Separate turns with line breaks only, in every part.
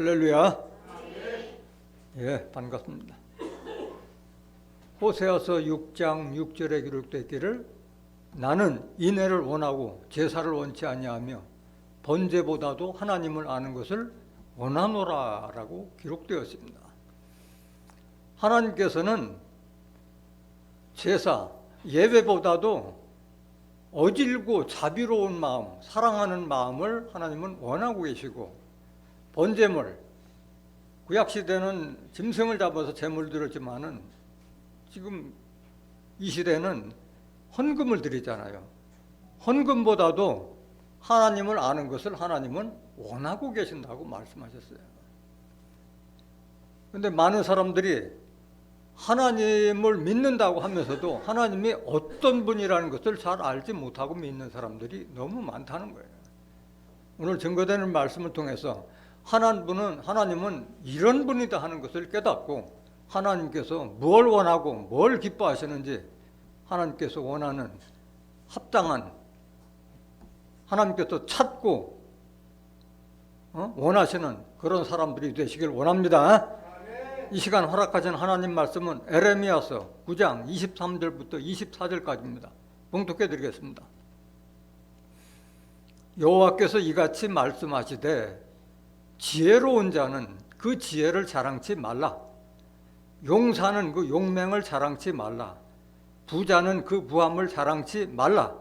할렐루야. 예, 반갑습니다. 호세아서 6장 6절에 기록되어 있기를 나는 인애를 원하고 제사를 원치 아니하며 번제보다도 하나님을 아는 것을 원하노라라고 기록되었습니다. 하나님께서는 제사, 예배보다도 어질고 자비로운 마음, 사랑하는 마음을 하나님은 원하고 계시고, 번제물, 구약시대는 짐승을 잡아서 제물 드렸지만은 지금 이 시대는 헌금을 드리잖아요. 헌금보다도 하나님을 아는 것을 하나님은 원하고 계신다고 말씀하셨어요. 그런데 많은 사람들이 하나님을 믿는다고 하면서도 하나님이 어떤 분이라는 것을 잘 알지 못하고 믿는 사람들이 너무 많다는 거예요. 오늘 증거되는 말씀을 통해서 하나님은 이런 분이다 하는 것을 깨닫고, 하나님께서 뭘 원하고 뭘 기뻐하시는지, 하나님께서 원하는 합당한, 하나님께서 찾고 원하시는 그런 사람들이 되시길 원합니다. 이 시간 허락하신 하나님 말씀은 에레미야서 9장 23절부터 24절까지입니다. 봉독해 드리겠습니다. 여호와께서 이같이 말씀하시되 지혜로운 자는 그 지혜를 자랑치 말라. 용사는 그 용맹을 자랑치 말라. 부자는 그 부함을 자랑치 말라.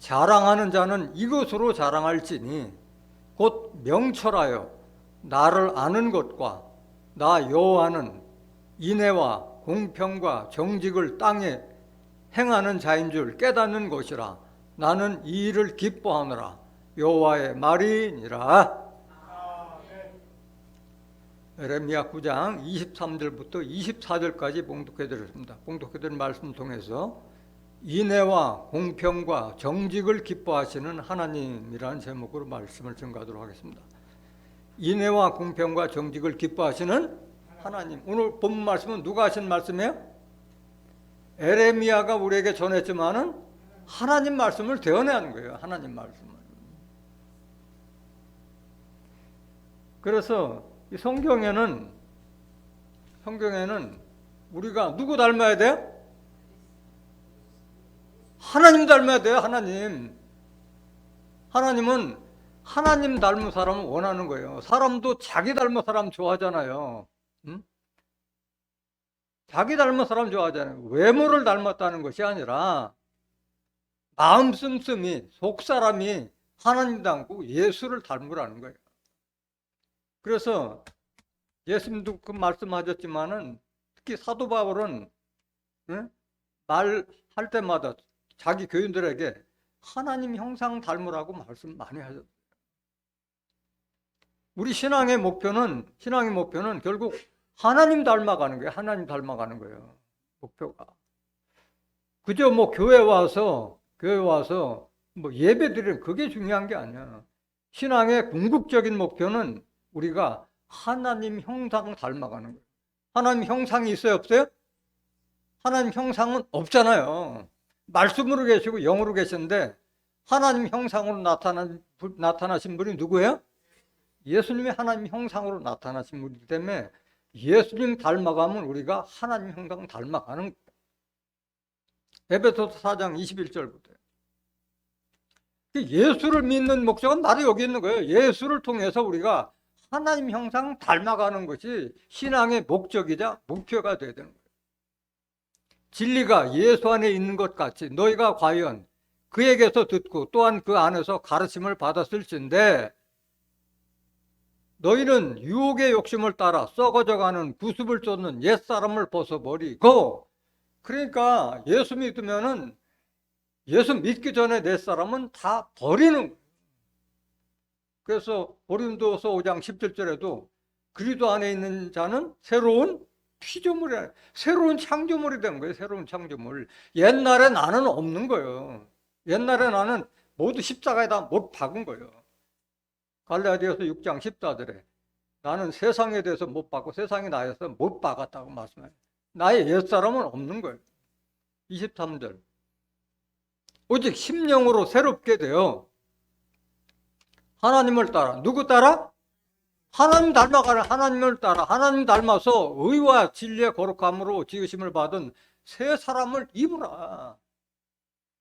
자랑하는 자는 이것으로 자랑할지니 곧 명철하여 나를 아는 것과 나 여호와는 인애와 공평과 정직을 땅에 행하는 자인 줄 깨닫는 것이라. 나는 이 일을 기뻐하노라. 여호와의 말이니라. 에레미야 9장 23절부터 24절까지 봉독해 드렸습니다. 봉독해 드린 말씀을 통해서 인애와 공평과 정직을 기뻐하시는 하나님이라는 제목으로 말씀을 전가하도록 하겠습니다. 인애와 공평과 정직을 기뻐하시는 하나님. 오늘 본문 말씀은 누가 하신 말씀이에요? 에레미야가 우리에게 전했지만은 하나님 말씀을 대언하는 거예요. 하나님 말씀을. 그래서 이 성경에는 우리가 누구 닮아야 돼요? 하나님 닮아야 돼요. 하나님은 하나님 닮은 사람을 원하는 거예요. 사람도 자기 닮은 사람 좋아하잖아요. 응? 자기 닮은 사람 좋아하잖아요. 외모를 닮았다는 것이 아니라 마음 씀씀이, 속사람이 하나님 닮고 예수를 닮으라는 거예요. 그래서 예수님도 그 말씀하셨지만은 특히 사도 바울은 말할 때마다 자기 교인들에게 하나님 형상 닮으라고 말씀 많이 하셨어요. 우리 신앙의 목표는 결국 하나님 닮아가는 거예요. 하나님 닮아가는 거예요. 목표가. 그저 뭐 교회 와서 뭐 예배 드리는 그게 중요한 게 아니야. 신앙의 궁극적인 목표는 우리가 하나님 형상 닮아가는 거예요. 하나님 형상이 있어요, 없어요? 하나님 형상은 없잖아요. 말씀으로 계시고 영으로 계시는데 하나님 형상으로 나타나신 분이 누구예요? 예수님이 하나님 형상으로 나타나신 분이기 때문에 예수님 닮아가면 우리가 하나님 형상 닮아가는 거예요. 에베소서 4장 21절부터. 예수를 믿는 목적은 바로 여기 있는 거예요. 예수를 통해서 우리가 하나님 형상 닮아가는 것이 신앙의 목적이자 목표가 되어야 되는 거예요. 진리가 예수 안에 있는 것 같이 너희가 과연 그에게서 듣고 또한 그 안에서 가르침을 받았을진데 너희는 유혹의 욕심을 따라 썩어져가는 구습을 쫓는 옛사람을 벗어버리고, 그러니까 예수 믿으면은 예수 믿기 전에 내 사람은 다 버리는 거예요. 그래서 고린도서 5장 17절에도 그리스도 안에 있는 자는 새로운 피조물이야. 새로운 창조물이 된 거예요. 새로운 창조물. 옛날에 나는 없는 거예요. 옛날에 나는 모두 십자가에다 못 박은 거예요. 갈라디아서 6장 14절에 나는 세상에 대해서 못 박고 세상이 나에서 못 박았다고 말씀해요. 나의 옛사람은 없는 거예요. 23절 오직 심령으로 새롭게 되어 하나님을 따라. 누구 따라? 하나님 닮아가는 하나님을 따라 하나님 닮아서 의와 진리의 거룩함으로 지으심을 받은 새 사람을 입으라.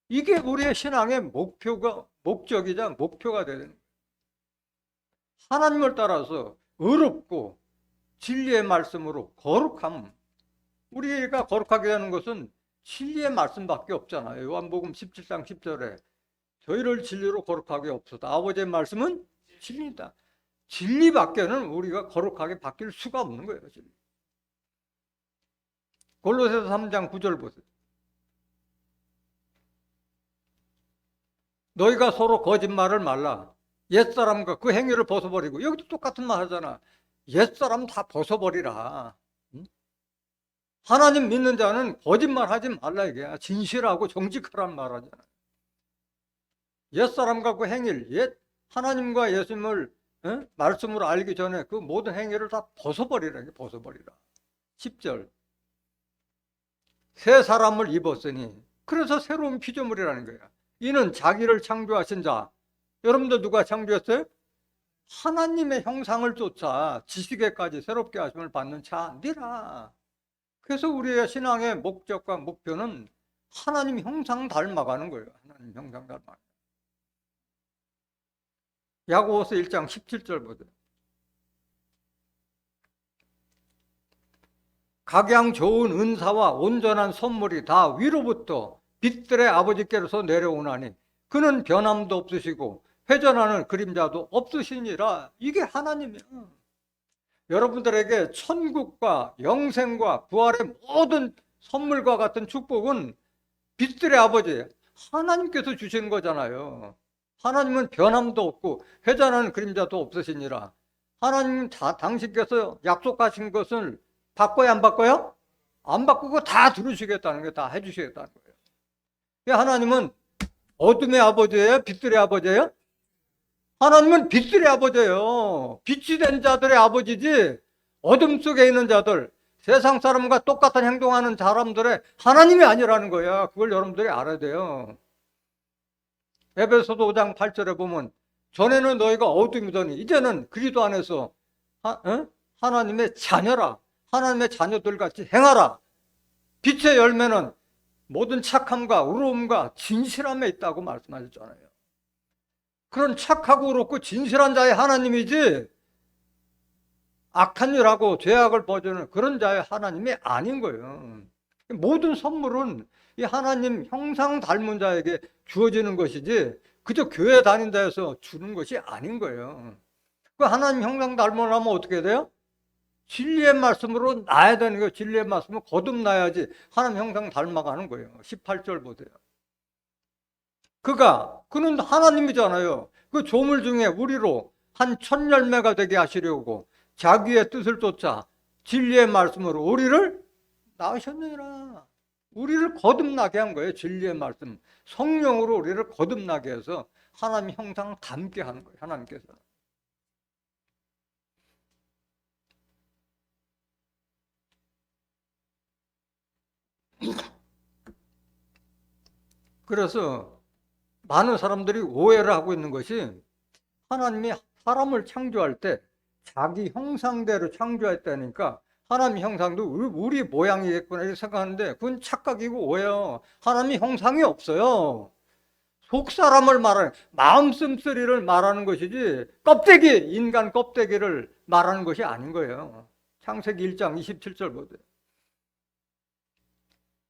이게 우리의 신앙의 목적이자 목표가 되는 거예요. 하나님을 따라서 의롭고 진리의 말씀으로 거룩함. 우리가 거룩하게 되는 것은 진리의 말씀밖에 없잖아요. 요한복음 17장 10절에 저희를 진리로 거룩하게 없어도 아버지의 말씀은 진리다. 진리밖에는 우리가 거룩하게 바뀔 수가 없는 거예요. 진리. 골로새서 3장 9절 보세요. 너희가 서로 거짓말을 말라. 옛사람과 그 행위를 벗어버리고, 여기도 똑같은 말 하잖아. 옛사람 다 벗어버리라. 하나님 믿는 자는 거짓말 하지 말라 이게. 진실하고 정직하란 말 하잖아. 옛사람과 그 행위를, 옛 하나님과 예수님을 말씀으로 알기 전에 그 모든 행위를 다 벗어버리라. 벗어버리라. 10절. 새 사람을 입었으니, 그래서 새로운 피조물이라는 거야. 이는 자기를 창조하신 자. 여러분들 누가 창조했어요? 하나님의 형상을 쫓아 지식에까지 새롭게 하심을 받는 자니라. 그래서 우리의 신앙의 목적과 목표는 하나님 형상 닮아가는 거예요. 하나님 형상 닮아가는. 야고보서 1장 17절 보세요. 각양 좋은 은사와 온전한 선물이 다 위로부터 빛들의 아버지께로서 내려오나니 그는 변함도 없으시고 회전하는 그림자도 없으시니라. 이게 하나님이에요. 여러분들에게 천국과 영생과 부활의 모든 선물과 같은 축복은 빛들의 아버지 하나님께서 주시는 거잖아요. 하나님은 변함도 없고 회전하는 그림자도 없으시니라. 하나님 당신께서 약속하신 것을 바꿔요, 안 바꿔요? 안 바꾸고 다 들으시겠다는 거예요. 다 해주시겠다는 거예요. 하나님은 어둠의 아버지예요? 빛들의 아버지예요? 하나님은 빛들의 아버지예요. 빛이 된 자들의 아버지지, 어둠 속에 있는 자들, 세상 사람과 똑같은 행동하는 사람들의 하나님이 아니라는 거야. 그걸 여러분들이 알아야 돼요. 에베소서 5장 8절에 보면 전에는 너희가 어둠이더니 이제는 그리스도 안에서 하나님의 자녀라. 하나님의 자녀들 같이 행하라. 빛의 열매는 모든 착함과 의로움과 진실함에 있다고 말씀하셨잖아요. 그런 착하고 의롭고 진실한 자의 하나님이지 악한 일하고 죄악을 벌이는 그런 자의 하나님이 아닌 거예요. 모든 선물은 이 하나님 형상 닮은 자에게 주어지는 것이지 그저 교회 다닌다 해서 주는 것이 아닌 거예요. 그 하나님 형상 닮으려면 어떻게 돼요? 진리의 말씀으로 나야 되는 거예요. 진리의 말씀을 거듭나야지 하나님 형상 닮아가는 거예요. 18절 보세요. 그는 하나님이잖아요. 그 조물 중에 우리로 한 첫 열매가 되게 하시려고 자기의 뜻을 쫓아 진리의 말씀으로 우리를 낳으셨느니라. 우리를 거듭나게 한 거예요. 진리의 말씀. 성령으로 우리를 거듭나게 해서 하나님 형상 닮게 하는 거예요. 하나님께서. 그래서 많은 사람들이 오해를 하고 있는 것이 하나님이 사람을 창조할 때 자기 형상대로 창조했다니까 하나님 형상도 우리 모양이겠구나 이렇게 생각하는데 그건 착각이고 오해요. 하나님 형상이 없어요. 속사람을 말하는 마음 씀씀이를 말하는 것이지 껍데기 인간 껍데기를 말하는 것이 아닌 거예요. 창세기 1장 27절 보세요.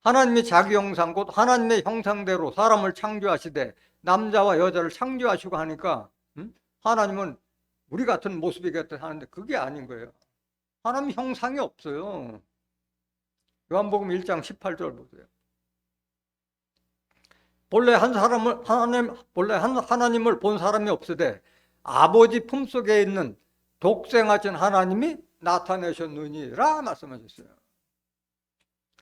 하나님이 자기 형상 곧 하나님의 형상대로 사람을 창조하시되 남자와 여자를 창조하시고 하니까 하나님은 우리 같은 모습이겠다 하는데 그게 아닌 거예요. 하나님 형상이 없어요. 요한복음 1장 18절 보세요. 본래 하나님을 본 사람이 없으되 아버지 품속에 있는 독생하신 하나님이 나타내셨느니라 말씀하셨어요.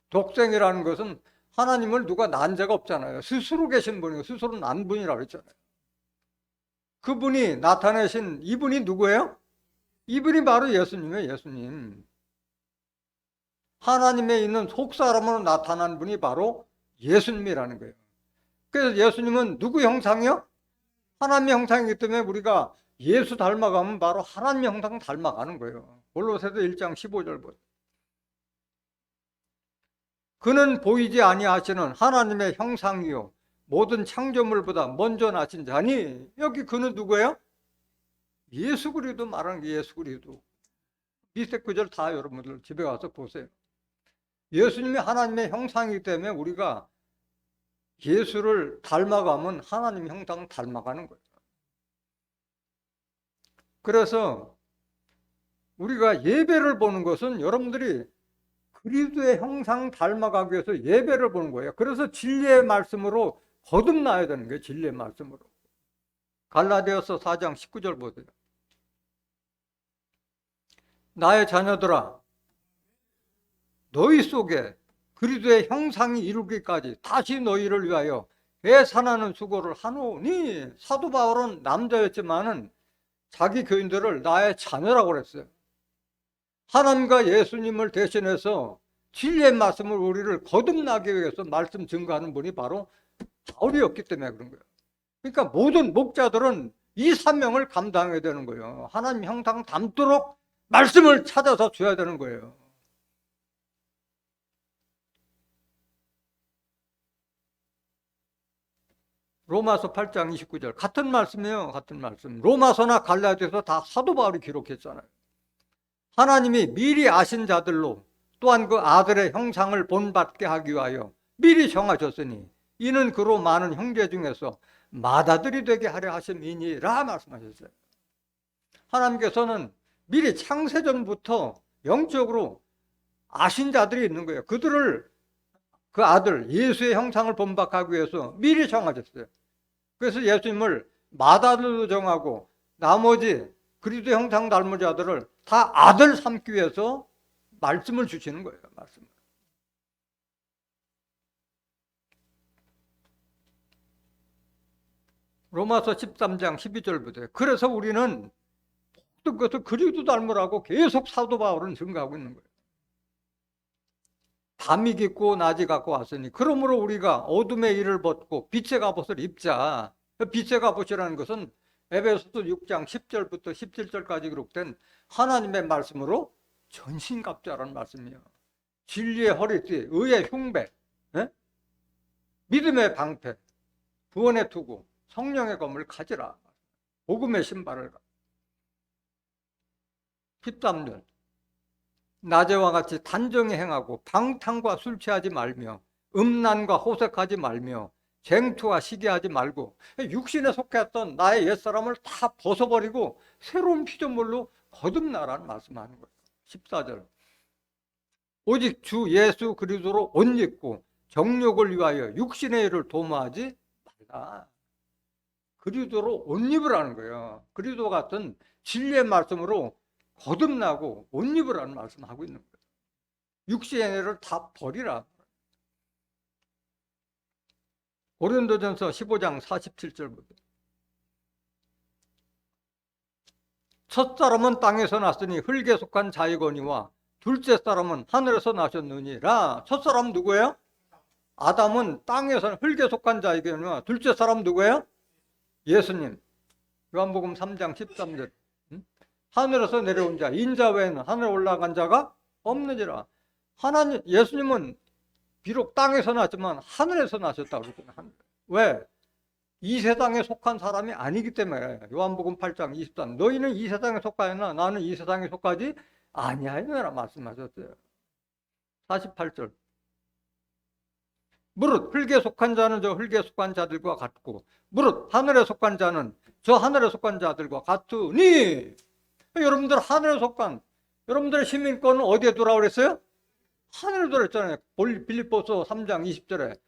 독생이라는 것은 하나님을 누가 난 자가 없잖아요. 스스로 계신 분이고 스스로 난 분이라고 했잖아요. 그분이 나타내신 이분이 누구예요? 이분이 바로 예수님이에요. 예수님. 하나님에 있는 속사람으로 나타난 분이 바로 예수님이라는 거예요. 그래서 예수님은 누구 형상이요? 하나님의 형상이기 때문에 우리가 예수 닮아가면 바로 하나님 형상 닮아가는 거예요. 골로새서 1장 15절 보세요. 그는 보이지 아니하시는 하나님의 형상이요 모든 창조물보다 먼저 나신 자니, 여기 그는 누구예요? 예수 그리스도 말하는 게 예수 그리스도. 밑에 구절 다 여러분들 집에 가서 보세요. 예수님이 하나님의 형상이기 때문에 우리가 예수를 닮아가면 하나님 형상 닮아가는 거예요. 그래서 우리가 예배를 보는 것은 여러분들이 그리스도의 형상 닮아가기 위해서 예배를 보는 거예요. 그래서 진리의 말씀으로 거듭나야 되는 거예요. 진리의 말씀으로. 갈라디아서 4장 19절 보세요. 나의 자녀들아, 너희 속에 그리스도의 형상이 이루기까지 다시 너희를 위하여 계산하는 수고를 하노니, 사도 바울은 남자였지만은 자기 교인들을 나의 자녀라고 그랬어요. 하나님과 예수님을 대신해서 진리의 말씀을 우리를 거듭나기 위해서 말씀 증거하는 분이 바로 바울이었기 때문에 그런 거예요. 그러니까 모든 목자들은 이 사명을 감당해야 되는 거예요. 하나님 형상 닮도록 말씀을 찾아서 줘야 되는 거예요. 로마서 8장 29절 같은 말씀이에요. 같은 말씀. 로마서나 갈라디아서 다 사도 바울이 기록했잖아요. 하나님이 미리 아신 자들로 또한 그 아들의 형상을 본받게 하기 위하여 미리 정하셨으니 이는 그로 많은 형제 중에서 맏아들이 되게 하려 하심이니라 말씀하셨어요. 하나님께서는 미리 창세전부터 영적으로 아신 자들이 있는 거예요. 그들을 그 아들 예수의 형상을 본받게 위해서 미리 정하셨어요. 그래서 예수님을 맏아들로 정하고 나머지 그리스도 형상 닮은 자들을 다 아들 삼기 위해서 말씀을 주시는 거예요. 말씀을. 로마서 13장 12절부터 그래서 우리는 모든 것을 그리스도 닮으라고 계속 사도 바울은 증거하고 있는 거예요. 밤이 깊고 낮이 갖고 왔으니 그러므로 우리가 어둠의 일을 벗고 빛의 갑옷을 입자. 빛의 갑옷이라는 것은 에베소서 6장 10절부터 17절까지 기록된 하나님의 말씀으로 전신갑주라는 말씀이에요. 진리의 허리띠, 의의 흉배, 믿음의 방패, 구원의 투구, 성령의 검을 가지라. 복음의 신발을 핏담는 낮에와 같이 단정히 행하고 방탕과 술 취하지 말며 음란과 호색하지 말며 쟁투와 시기하지 말고 육신에 속했던 나의 옛사람을 다 벗어버리고 새로운 피조물로 거듭나라는 말씀하는 거예요. 14절 오직 주 예수 그리스도로 옷 입고 정욕을 위하여 육신의 일을 도모하지 말라. 그리스도로 옷 입으라는 거예요. 그리스도 같은 진리의 말씀으로 거듭나고 옷 입으라는 말씀하고 있는 거예요. 육신의 일을 다 버리라. 고린도전서 15장 47절부터 첫 사람은 땅에서 났으니 흙에 속한 자이거니와 둘째 사람은 하늘에서 나셨느니라. 첫 사람은 누구예요? 아담은 땅에서 흙에 속한 자이거니와 둘째 사람은 누구예요? 예수님. 요한복음 3장 13절 하늘에서 내려온 자 인자 외에는 하늘에 올라간 자가 없느니라. 하나님 예수님은 비록 땅에서 났지만 하늘에서 나셨다고 그러잖아요. 왜? 이 세상에 속한 사람이 아니기 때문에. 요한복음 8장 23 너희는 이 세상에 속하였나 나는 이 세상에 속하지 아니하였느라 말씀하셨어요. 48절 무릇 흙에 속한 자는 저 흙에 속한 자들과 같고 무릇 하늘에 속한 자는 저 하늘에 속한 자들과 같으니. 여러분들 하늘에 속한 여러분들의 시민권은 어디에 두라고 그랬어요? 하늘에 두랬잖아요. 빌립보서 3장 20절에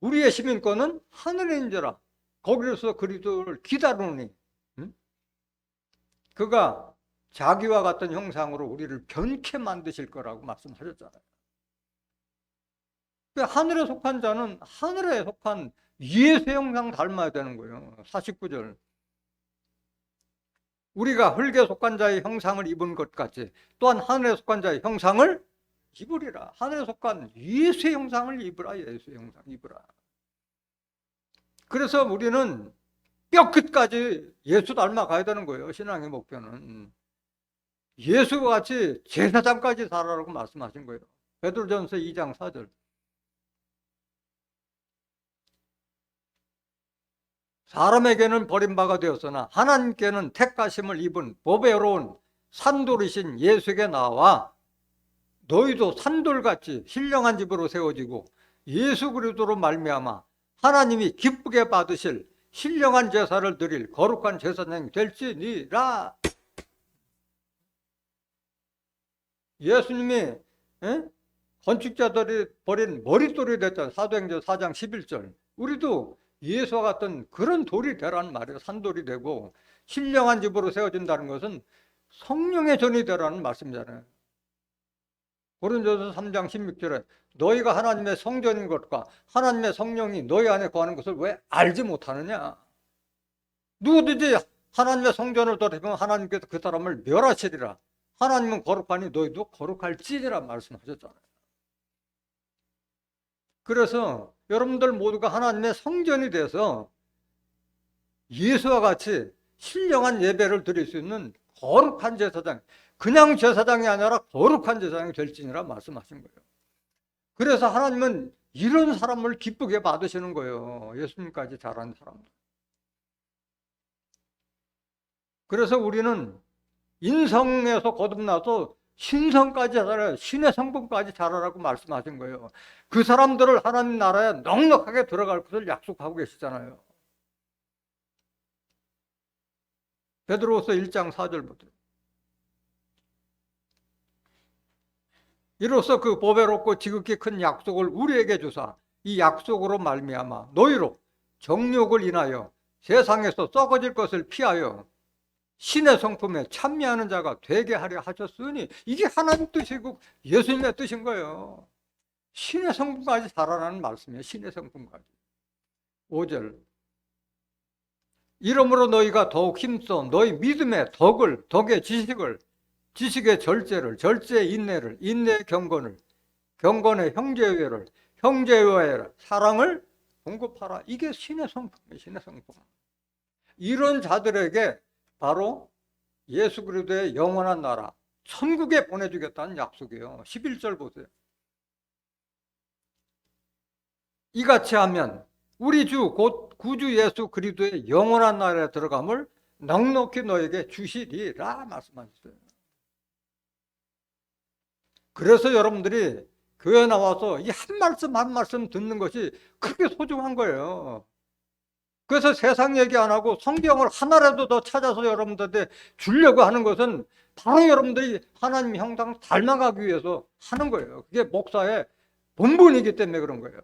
우리의 시민권은 하늘에 있는지라 거기서 그리스도를 기다리니 그가 자기와 같은 형상으로 우리를 변케 만드실 거라고 말씀하셨잖아요. 하늘에 속한 자는 하늘에 속한 예수의 형상 닮아야 되는 거예요. 49절 우리가 흙에 속한 자의 형상을 입은 것 같이 또한 하늘에 속한 자의 형상을 입으리라. 하늘에 속한 예수의 형상을 입으라. 예수의 형상 입으라. 그래서 우리는 뼈끝까지 예수 닮아가야 되는 거예요. 신앙의 목표는. 예수와 같이 제사장까지 살아라고 말씀하신 거예요. 베드로전서 2장 4절. 사람에게는 버림받아 되었으나 하나님께는 택하심을 입은 보배로운 산돌이신 예수에게 나와 너희도 산돌같이 신령한 집으로 세워지고 예수 그리스도로 말미암아 하나님이 기쁘게 받으실 신령한 제사를 드릴 거룩한 제사장이 될지니라. 예수님이 건축자들이 버린 머릿돌이 됐잖아요. 사도행전 4장 11절. 우리도 예수와 같은 그런 돌이 되라는 말이에요. 산돌이 되고 신령한 집으로 세워진다는 것은 성령의 전이 되라는 말씀이잖아요. 고린도서 3장 16절에 너희가 하나님의 성전인 것과 하나님의 성령이 너희 안에 거하는 것을 왜 알지 못하느냐. 누구든지 하나님의 성전을 더럽히면 하나님께서 그 사람을 멸하시리라. 하나님은 거룩하니 너희도 거룩할지니라 말씀하셨잖아요. 그래서 여러분들 모두가 하나님의 성전이 돼서 예수와 같이 신령한 예배를 드릴 수 있는 거룩한 제사장, 그냥 제사장이 아니라 거룩한 제사장이 될지니라 말씀하신 거예요. 그래서 하나님은 이런 사람을 기쁘게 받으시는 거예요. 예수님까지 잘하는 사람들. 그래서 우리는 인성에서 거듭나서 신성까지 자라라, 신의 성분까지 자라라고 말씀하신 거예요. 그 사람들을 하나님 나라에 넉넉하게 들어갈 것을 약속하고 계시잖아요. 베드로서 1장 4절부터. 이로써 그 보배롭고 지극히 큰 약속을 우리에게 주사 이 약속으로 말미암아 너희로 정욕을 인하여 세상에서 썩어질 것을 피하여 신의 성품에 참여하는 자가 되게 하려 하셨으니, 이게 하나님 뜻이고 예수님의 뜻인 거예요. 신의 성품까지 자라라는 말씀이에요. 신의 성품까지. 5절. 이러므로 너희가 더욱 힘써 너희 믿음의 덕을, 덕의 지식을, 지식의 절제를, 절제의 인내를, 인내의 경건을, 경건의 형제회를, 형제회의 사랑을 공급하라. 이게 신의 성품이에요. 신의 성품. 이런 자들에게 바로 예수 그리스도의 영원한 나라, 천국에 보내주겠다는 약속이에요. 11절 보세요. 이같이 하면 우리 주 곧 구주 예수 그리스도의 영원한 나라에 들어감을 넉넉히 너에게 주시리라 말씀하셨어요. 그래서 여러분들이 교회 나와서 이 한 말씀 한 말씀 듣는 것이 크게 소중한 거예요. 그래서 세상 얘기 안 하고 성경을 하나라도 더 찾아서 여러분들한테 주려고 하는 것은 바로 여러분들이 하나님 형상 닮아가기 위해서 하는 거예요. 그게 목사의 본분이기 때문에 그런 거예요.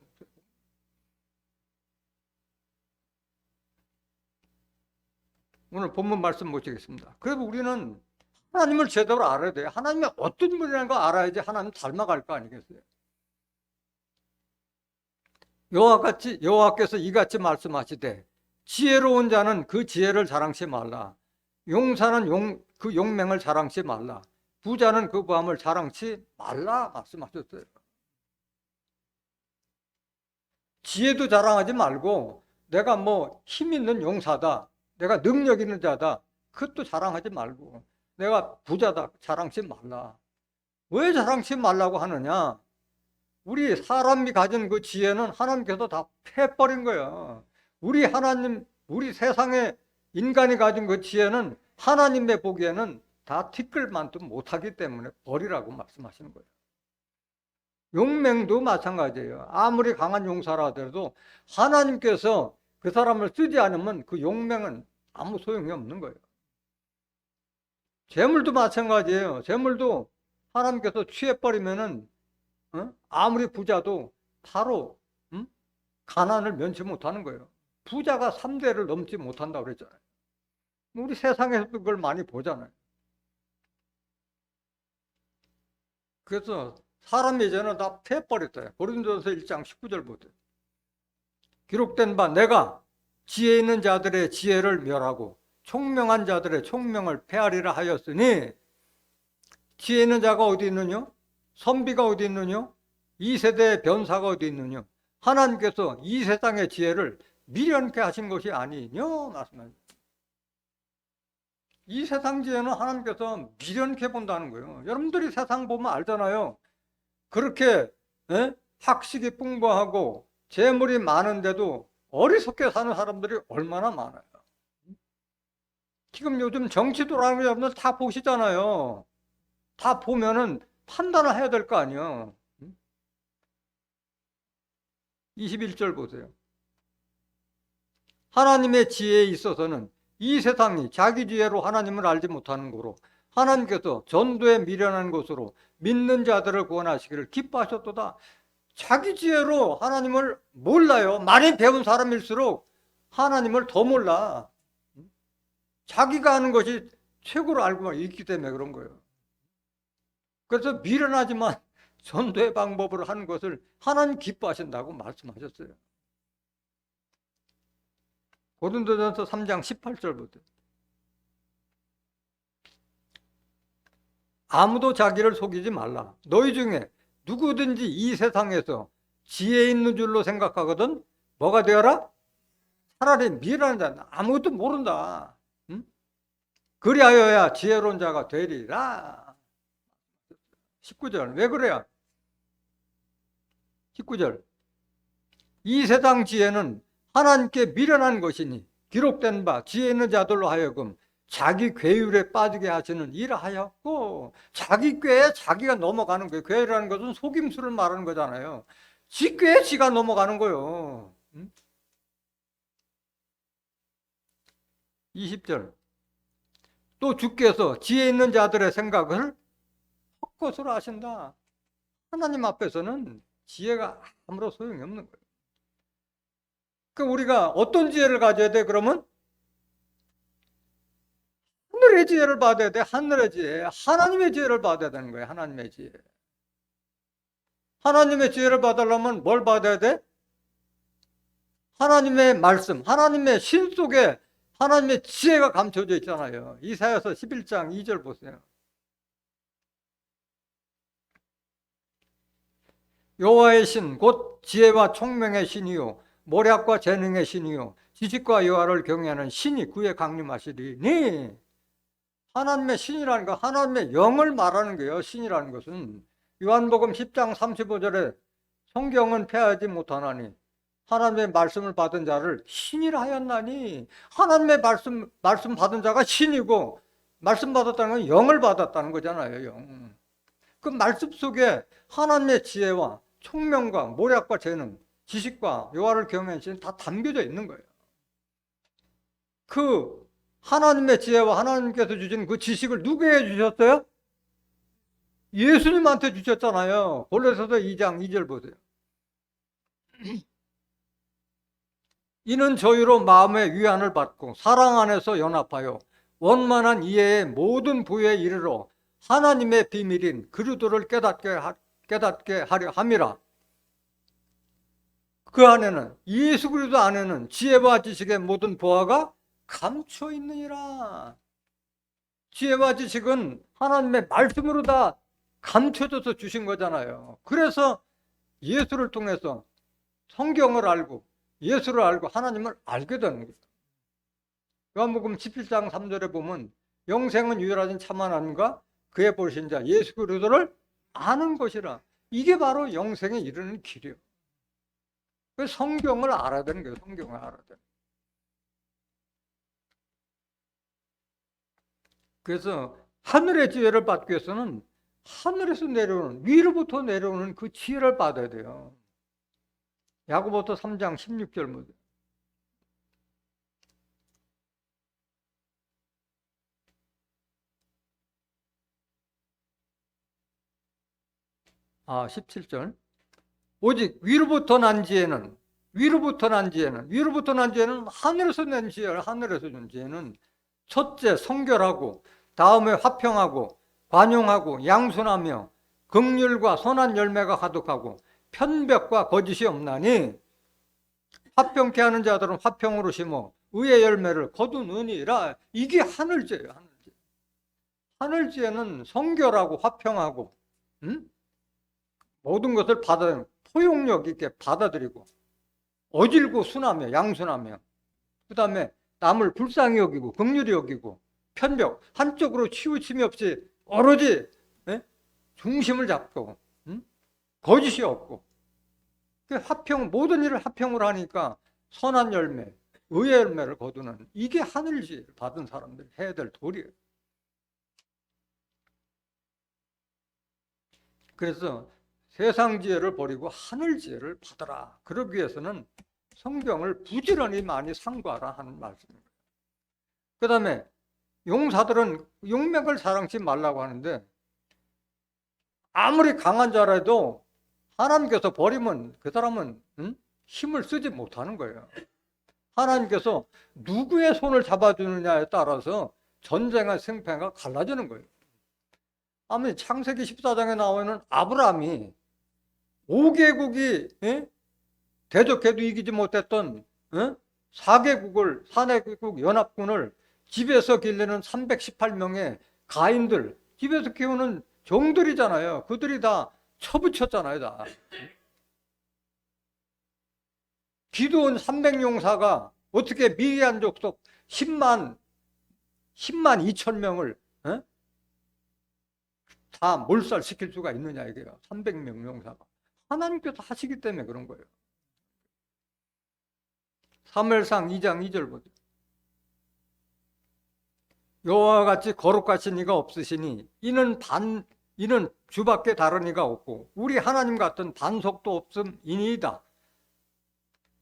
오늘 본문 말씀 모시겠습니다. 그래도 우리는 하나님을 제대로 알아야 돼요. 하나님이 어떤 분이라는 거 알아야지 하나님 닮아갈 거 아니겠어요? 여호와께서 이같이 말씀하시되 지혜로운 자는 그 지혜를 자랑치 말라. 용사는 그 용맹을 자랑치 말라. 부자는 그 부함을 자랑치 말라 말씀하셨어요. 지혜도 자랑하지 말고 내가 뭐 힘 있는 용사다, 내가 능력 있는 자다, 그것도 자랑하지 말고 내가 부자다 자랑치 말라. 왜 자랑치 말라고 하느냐? 우리 사람이 가진 그 지혜는 하나님께서 다 패버린 거야. 우리 세상에 인간이 가진 그 지혜는 하나님의 보기에는 다 티끌만도 못하기 때문에 버리라고 말씀하시는 거예요. 용맹도 마찬가지예요. 아무리 강한 용사라 하더라도 하나님께서 그 사람을 쓰지 않으면 그 용맹은 아무 소용이 없는 거예요. 재물도 마찬가지예요. 재물도 하나님께서 취해버리면은 아무리 부자도 바로 가난을 면치 못하는 거예요. 부자가 3대를 넘지 못한다고 그랬잖아요. 우리 세상에서도 그걸 많이 보잖아요. 그래서 사람이 이제는 다 패버렸어요. 고린도전서 1장 19절 보세요. 기록된 바 내가 지혜 있는 자들의 지혜를 멸하고 총명한 자들의 총명을 패하리라 하였으니, 지혜 있는 자가 어디 있느냐? 선비가 어디 있느냐? 이 세대의 변사가 어디 있느냐? 하나님께서 이 세상의 지혜를 미련케 하신 것이 아니뇨 말씀하셨어요. 이 세상 지혜는 하나님께서 미련케 본다는 거예요. 여러분들이 세상 보면 알잖아요. 그렇게 학식이 풍부하고 재물이 많은데도 어리석게 사는 사람들이 얼마나 많아요. 지금 요즘 정치도라는 거 여러분들 다 보시잖아요. 다 보면은 판단을 해야 될 거 아니에요. 21절 보세요. 하나님의 지혜에 있어서는 이 세상이 자기 지혜로 하나님을 알지 못하는 거로 하나님께서 전도에 미련한 것으로 믿는 자들을 구원하시기를 기뻐하셨도다. 자기 지혜로 하나님을 몰라요. 많이 배운 사람일수록 하나님을 더 몰라. 자기가 하는 것이 최고로 알고 있기 때문에 그런 거예요. 그래서 미련하지만 전도의 방법을 하는 것을 하나님 기뻐하신다고 말씀하셨어요. 고린도전서 3장 18절부터 아무도 자기를 속이지 말라. 너희 중에 누구든지 이 세상에서 지혜 있는 줄로 생각하거든 뭐가 되어라? 차라리 미련한 자는 아무것도 모른다. 응? 그리하여야 지혜로운 자가 되리라. 19절 왜 그래요? 19절 이 세상 지혜는 하나님께 미련한 것이니 기록된 바 지혜 있는 자들로 하여금 자기 괴율에 빠지게 하시는 일을 하였고, 자기 꾀에 자기가 넘어가는 거예요. 괴율이라는 것은 속임수를 말하는 거잖아요. 지 꾀에 지가 넘어가는 거예요. 20절 또 주께서 지혜 있는 자들의 생각을 헛것으로 하신다. 하나님 앞에서는 지혜가 아무런 소용이 없는 거예요. 그러니까 우리가 어떤 지혜를 가져야 돼? 그러면 하늘의 지혜를 받아야 돼. 하늘의 지혜. 하나님의 지혜를 받아야 되는 거예요. 하나님의 지혜. 하나님의 지혜를 받으려면 뭘 받아야 돼? 하나님의 말씀, 하나님의 신 속에 하나님의 지혜가 감춰져 있잖아요. 이사야서 11장 2절 보세요. 여호와의 신 곧 지혜와 총명의 신이요 모략과 재능의 신이요 지식과 여호와를 경외하는 신이 그에 강림하시리니. 하나님의 신이라는 거, 하나님의 영을 말하는 거예요. 신이라는 것은 요한복음 10장 35절에 성경은 폐하지 못하나니 하나님의 말씀을 받은 자를 신이라 하였나니. 하나님의 말씀 받은 자가 신이고, 말씀 받았다는 건 영을 받았다는 거잖아요. 영. 그 말씀 속에 하나님의 지혜와 총명과 모략과 재능, 지식과 여호와를 경외하는 신이 다 담겨져 있는 거예요. 그 하나님의 지혜와 하나님께서 주신 그 지식을 누구에게 주셨어요? 예수님한테 주셨잖아요. 골로새서 2장 2절 보세요. 이는 저희로 마음의 위안을 받고 사랑 안에서 연합하여 원만한 이해의 모든 부에 이르러 하나님의 비밀인 그리스도를 깨닫게 하려 함이라. 그 안에는, 예수 그리스도 안에는 지혜와 지식의 모든 보화가 감춰 있느니라. 지혜와 지식은 하나님의 말씀으로 다 감춰져서 주신 거잖아요. 그래서 예수를 통해서 성경을 알고 예수를 알고 하나님을 알게 되는 거예요. 요한복음 17장 3절에 보면 영생은 유일하신 참 하나님과 그의 보신 자 예수 그리스도를 아는 것이라. 이게 바로 영생에 이르는 길이에요. 그래서 성경을 알아야 되는 거예요. 성경을 알아야 돼요. 그래서 하늘의 지혜를 받기 위해서는 하늘에서 내려오는, 위로부터 내려오는 그 지혜를 받아야 돼요. 야고보서 3장 16절 보세요. 아, 17절. 오직 위로부터 난 지혜는 하늘에서 낸 지혜를, 하늘에서 준 지혜는 첫째 성결하고, 다음에 화평하고, 관용하고, 양순하며, 긍휼과 선한 열매가 가득하고, 편벽과 거짓이 없나니. 화평케 하는 자들은 화평으로 심어 의의 열매를 거두느니라. 이게 하늘지혜예요. 하늘지혜. 하늘지혜는 성결하고 화평하고, 모든 것을 포용력 있게 받아들이고, 어질고 순하며 양순하며, 그 다음에 남을 불쌍히 여기고 긍휼히 여기고 편벽 한쪽으로 치우침이 없이 오로지 중심을 잡고 거짓이 없고, 화평, 모든 일을 화평으로 하니까 선한 열매, 의의 열매를 거두는, 이게 하늘지혜를 받은 사람들이 해야 될 도리예요. 그래서 세상 지혜를 버리고 하늘 지혜를 받아라. 그러기 위해서는 성경을 부지런히 많이 상고하라 하는 말씀입니다. 그 다음에 용사들은 용맥을 사랑치 말라고 하는데, 아무리 강한 자라도 하나님께서 버리면 그 사람은 힘을 쓰지 못하는 거예요. 하나님께서 누구의 손을 잡아주느냐에 따라서 전쟁의 승패가 갈라지는 거예요. 아무리 창세기 14장에 나오는 아브라함이 5개국이 대적해도 이기지 못했던 4개국 연합군을 집에서 길르는 318명의 가인들, 집에서 키우는 종들이잖아요. 그들이 다 쳐붙였잖아요, 다. 기드온 300용사가 어떻게 미디안 족속 10만 2천 명을 다 몰살시킬 수가 있느냐, 이게요. 300명 용사가. 하나님께서 하시기 때문에 그런 거예요. 사무엘상 2장 2절 보세요. 여호와와 같이 거룩하신 이가 없으시니 이는 주밖에 다른 이가 없고 우리 하나님 같은 반석도 없음이니이다.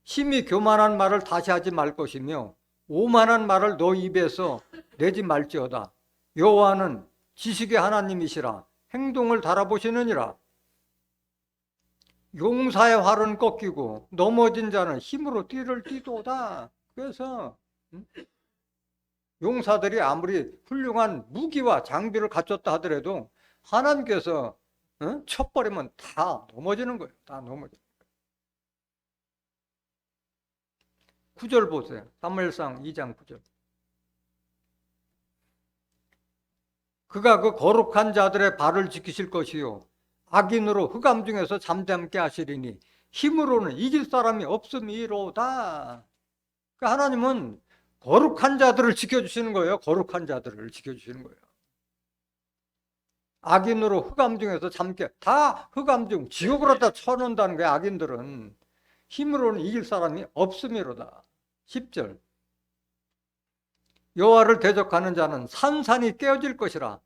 심히 교만한 말을 다시 하지 말 것이며 오만한 말을 너 입에서 내지 말지어다. 여호와는 지식의 하나님이시라. 행동을 달아보시느니라. 용사의 활은 꺾이고 넘어진 자는 힘으로 띠를 띠도다. 그래서 용사들이 아무리 훌륭한 무기와 장비를 갖췄다 하더라도 하나님께서 쳐버리면 다 넘어지는 거예요. 다 넘어져요. 9절 보세요. 사무엘상 2장 9절. 그가 그 거룩한 자들의 발을 지키실 것이요 악인으로 흑암 중에서 잠잠게 하시리니 힘으로는 이길 사람이 없음이로다. 그러니까 하나님은 거룩한 자들을 지켜주시는 거예요. 거룩한 자들을 지켜주시는 거예요. 악인으로 흑암 중에서 잠게, 다 흑암 중 지옥으로 다 쳐놓는다는 거예요. 악인들은 힘으로는 이길 사람이 없음이로다. 10절. 여호와를 대적하는 자는 산산이 깨어질 것이라.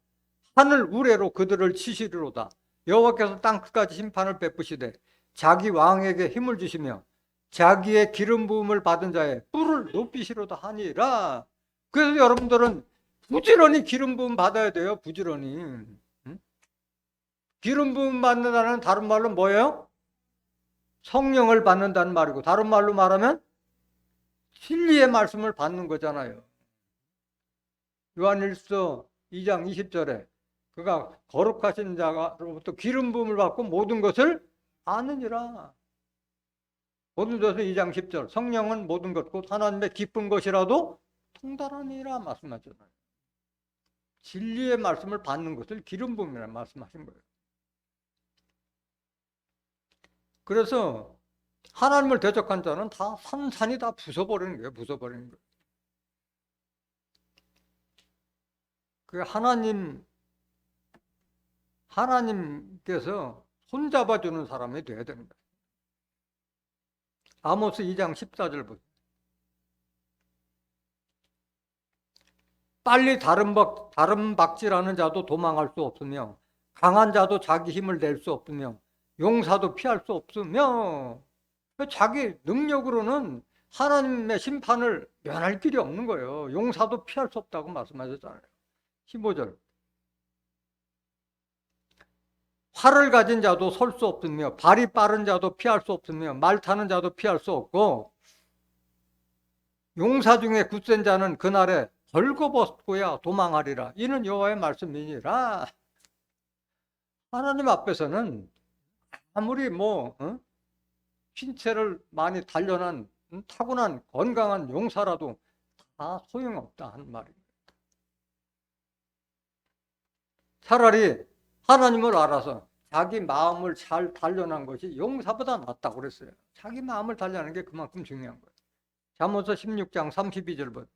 하늘 우레로 그들을 치시리로다. 여호와께서 땅 끝까지 심판을 베푸시되 자기 왕에게 힘을 주시며 자기의 기름 부음을 받은 자의 뿔을 높이시로다 하니라. 그래서 여러분들은 부지런히 기름 부음 받아야 돼요. 부지런히. 기름 부음 받는다는 다른 말로 뭐예요? 성령을 받는다는 말이고, 다른 말로 말하면 진리의 말씀을 받는 거잖아요. 요한일서 2장 20절에 그가 거룩하신 자로부터 기름 부음을 받고 모든 것을 아느니라. 고린도서 2장 10절. 성령은 모든 것 곧 하나님의 기쁜 것이라도 통달하니라 말씀하셨잖아요. 진리의 말씀을 받는 것을 기름 부음이라 말씀하신 거예요. 그래서 하나님을 대적한 자는 다 산산이 다 부숴버리는 거예요. 부숴버리는 거예요. 그 하나님께서 손잡아주는 사람이 돼야 되는 거예요. 아모스 2장 14절 보세요. 빨리 다른 박질하는 자도 도망할 수 없으며 강한 자도 자기 힘을 낼 수 없으며 용사도 피할 수 없으며, 자기 능력으로는 하나님의 심판을 면할 길이 없는 거예요. 용사도 피할 수 없다고 말씀하셨잖아요. 15절. 활을 가진 자도 설 수 없으며 발이 빠른 자도 피할 수 없으며 말 타는 자도 피할 수 없고 용사 중에 굳센 자는 그날에 벌거벗고야 도망하리라. 이는 여호와의 말씀이니라. 하나님 앞에서는 아무리 신체를 많이 단련한 타고난 건강한 용사라도 다 소용없다 하는 말입니다. 차라리 하나님을 알아서 자기 마음을 잘 단련한 것이 용사보다 낫다고 그랬어요. 자기 마음을 단련하는 게 그만큼 중요한 거예요. 잠언서 16장 32절 보세요.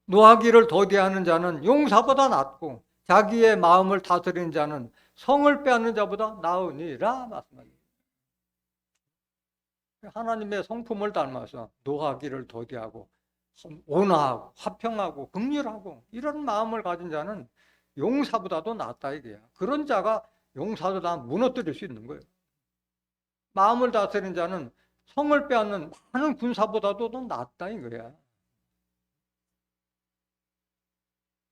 노하기를 더디하는 자는 용사보다 낫고 자기의 마음을 다스리는 자는 성을 빼앗는 자보다 나으니라 말씀합니다. 하나님의 성품을 닮아서 노하기를 더디하고 온화하고 화평하고 긍휼하고 이런 마음을 가진 자는 용사보다도 낫다 이게야. 그런 자가 용사도 다 무너뜨릴 수 있는 거예요. 마음을 다스리는 자는 성을 빼앗는 많은 군사보다도 더 낫다 이거야.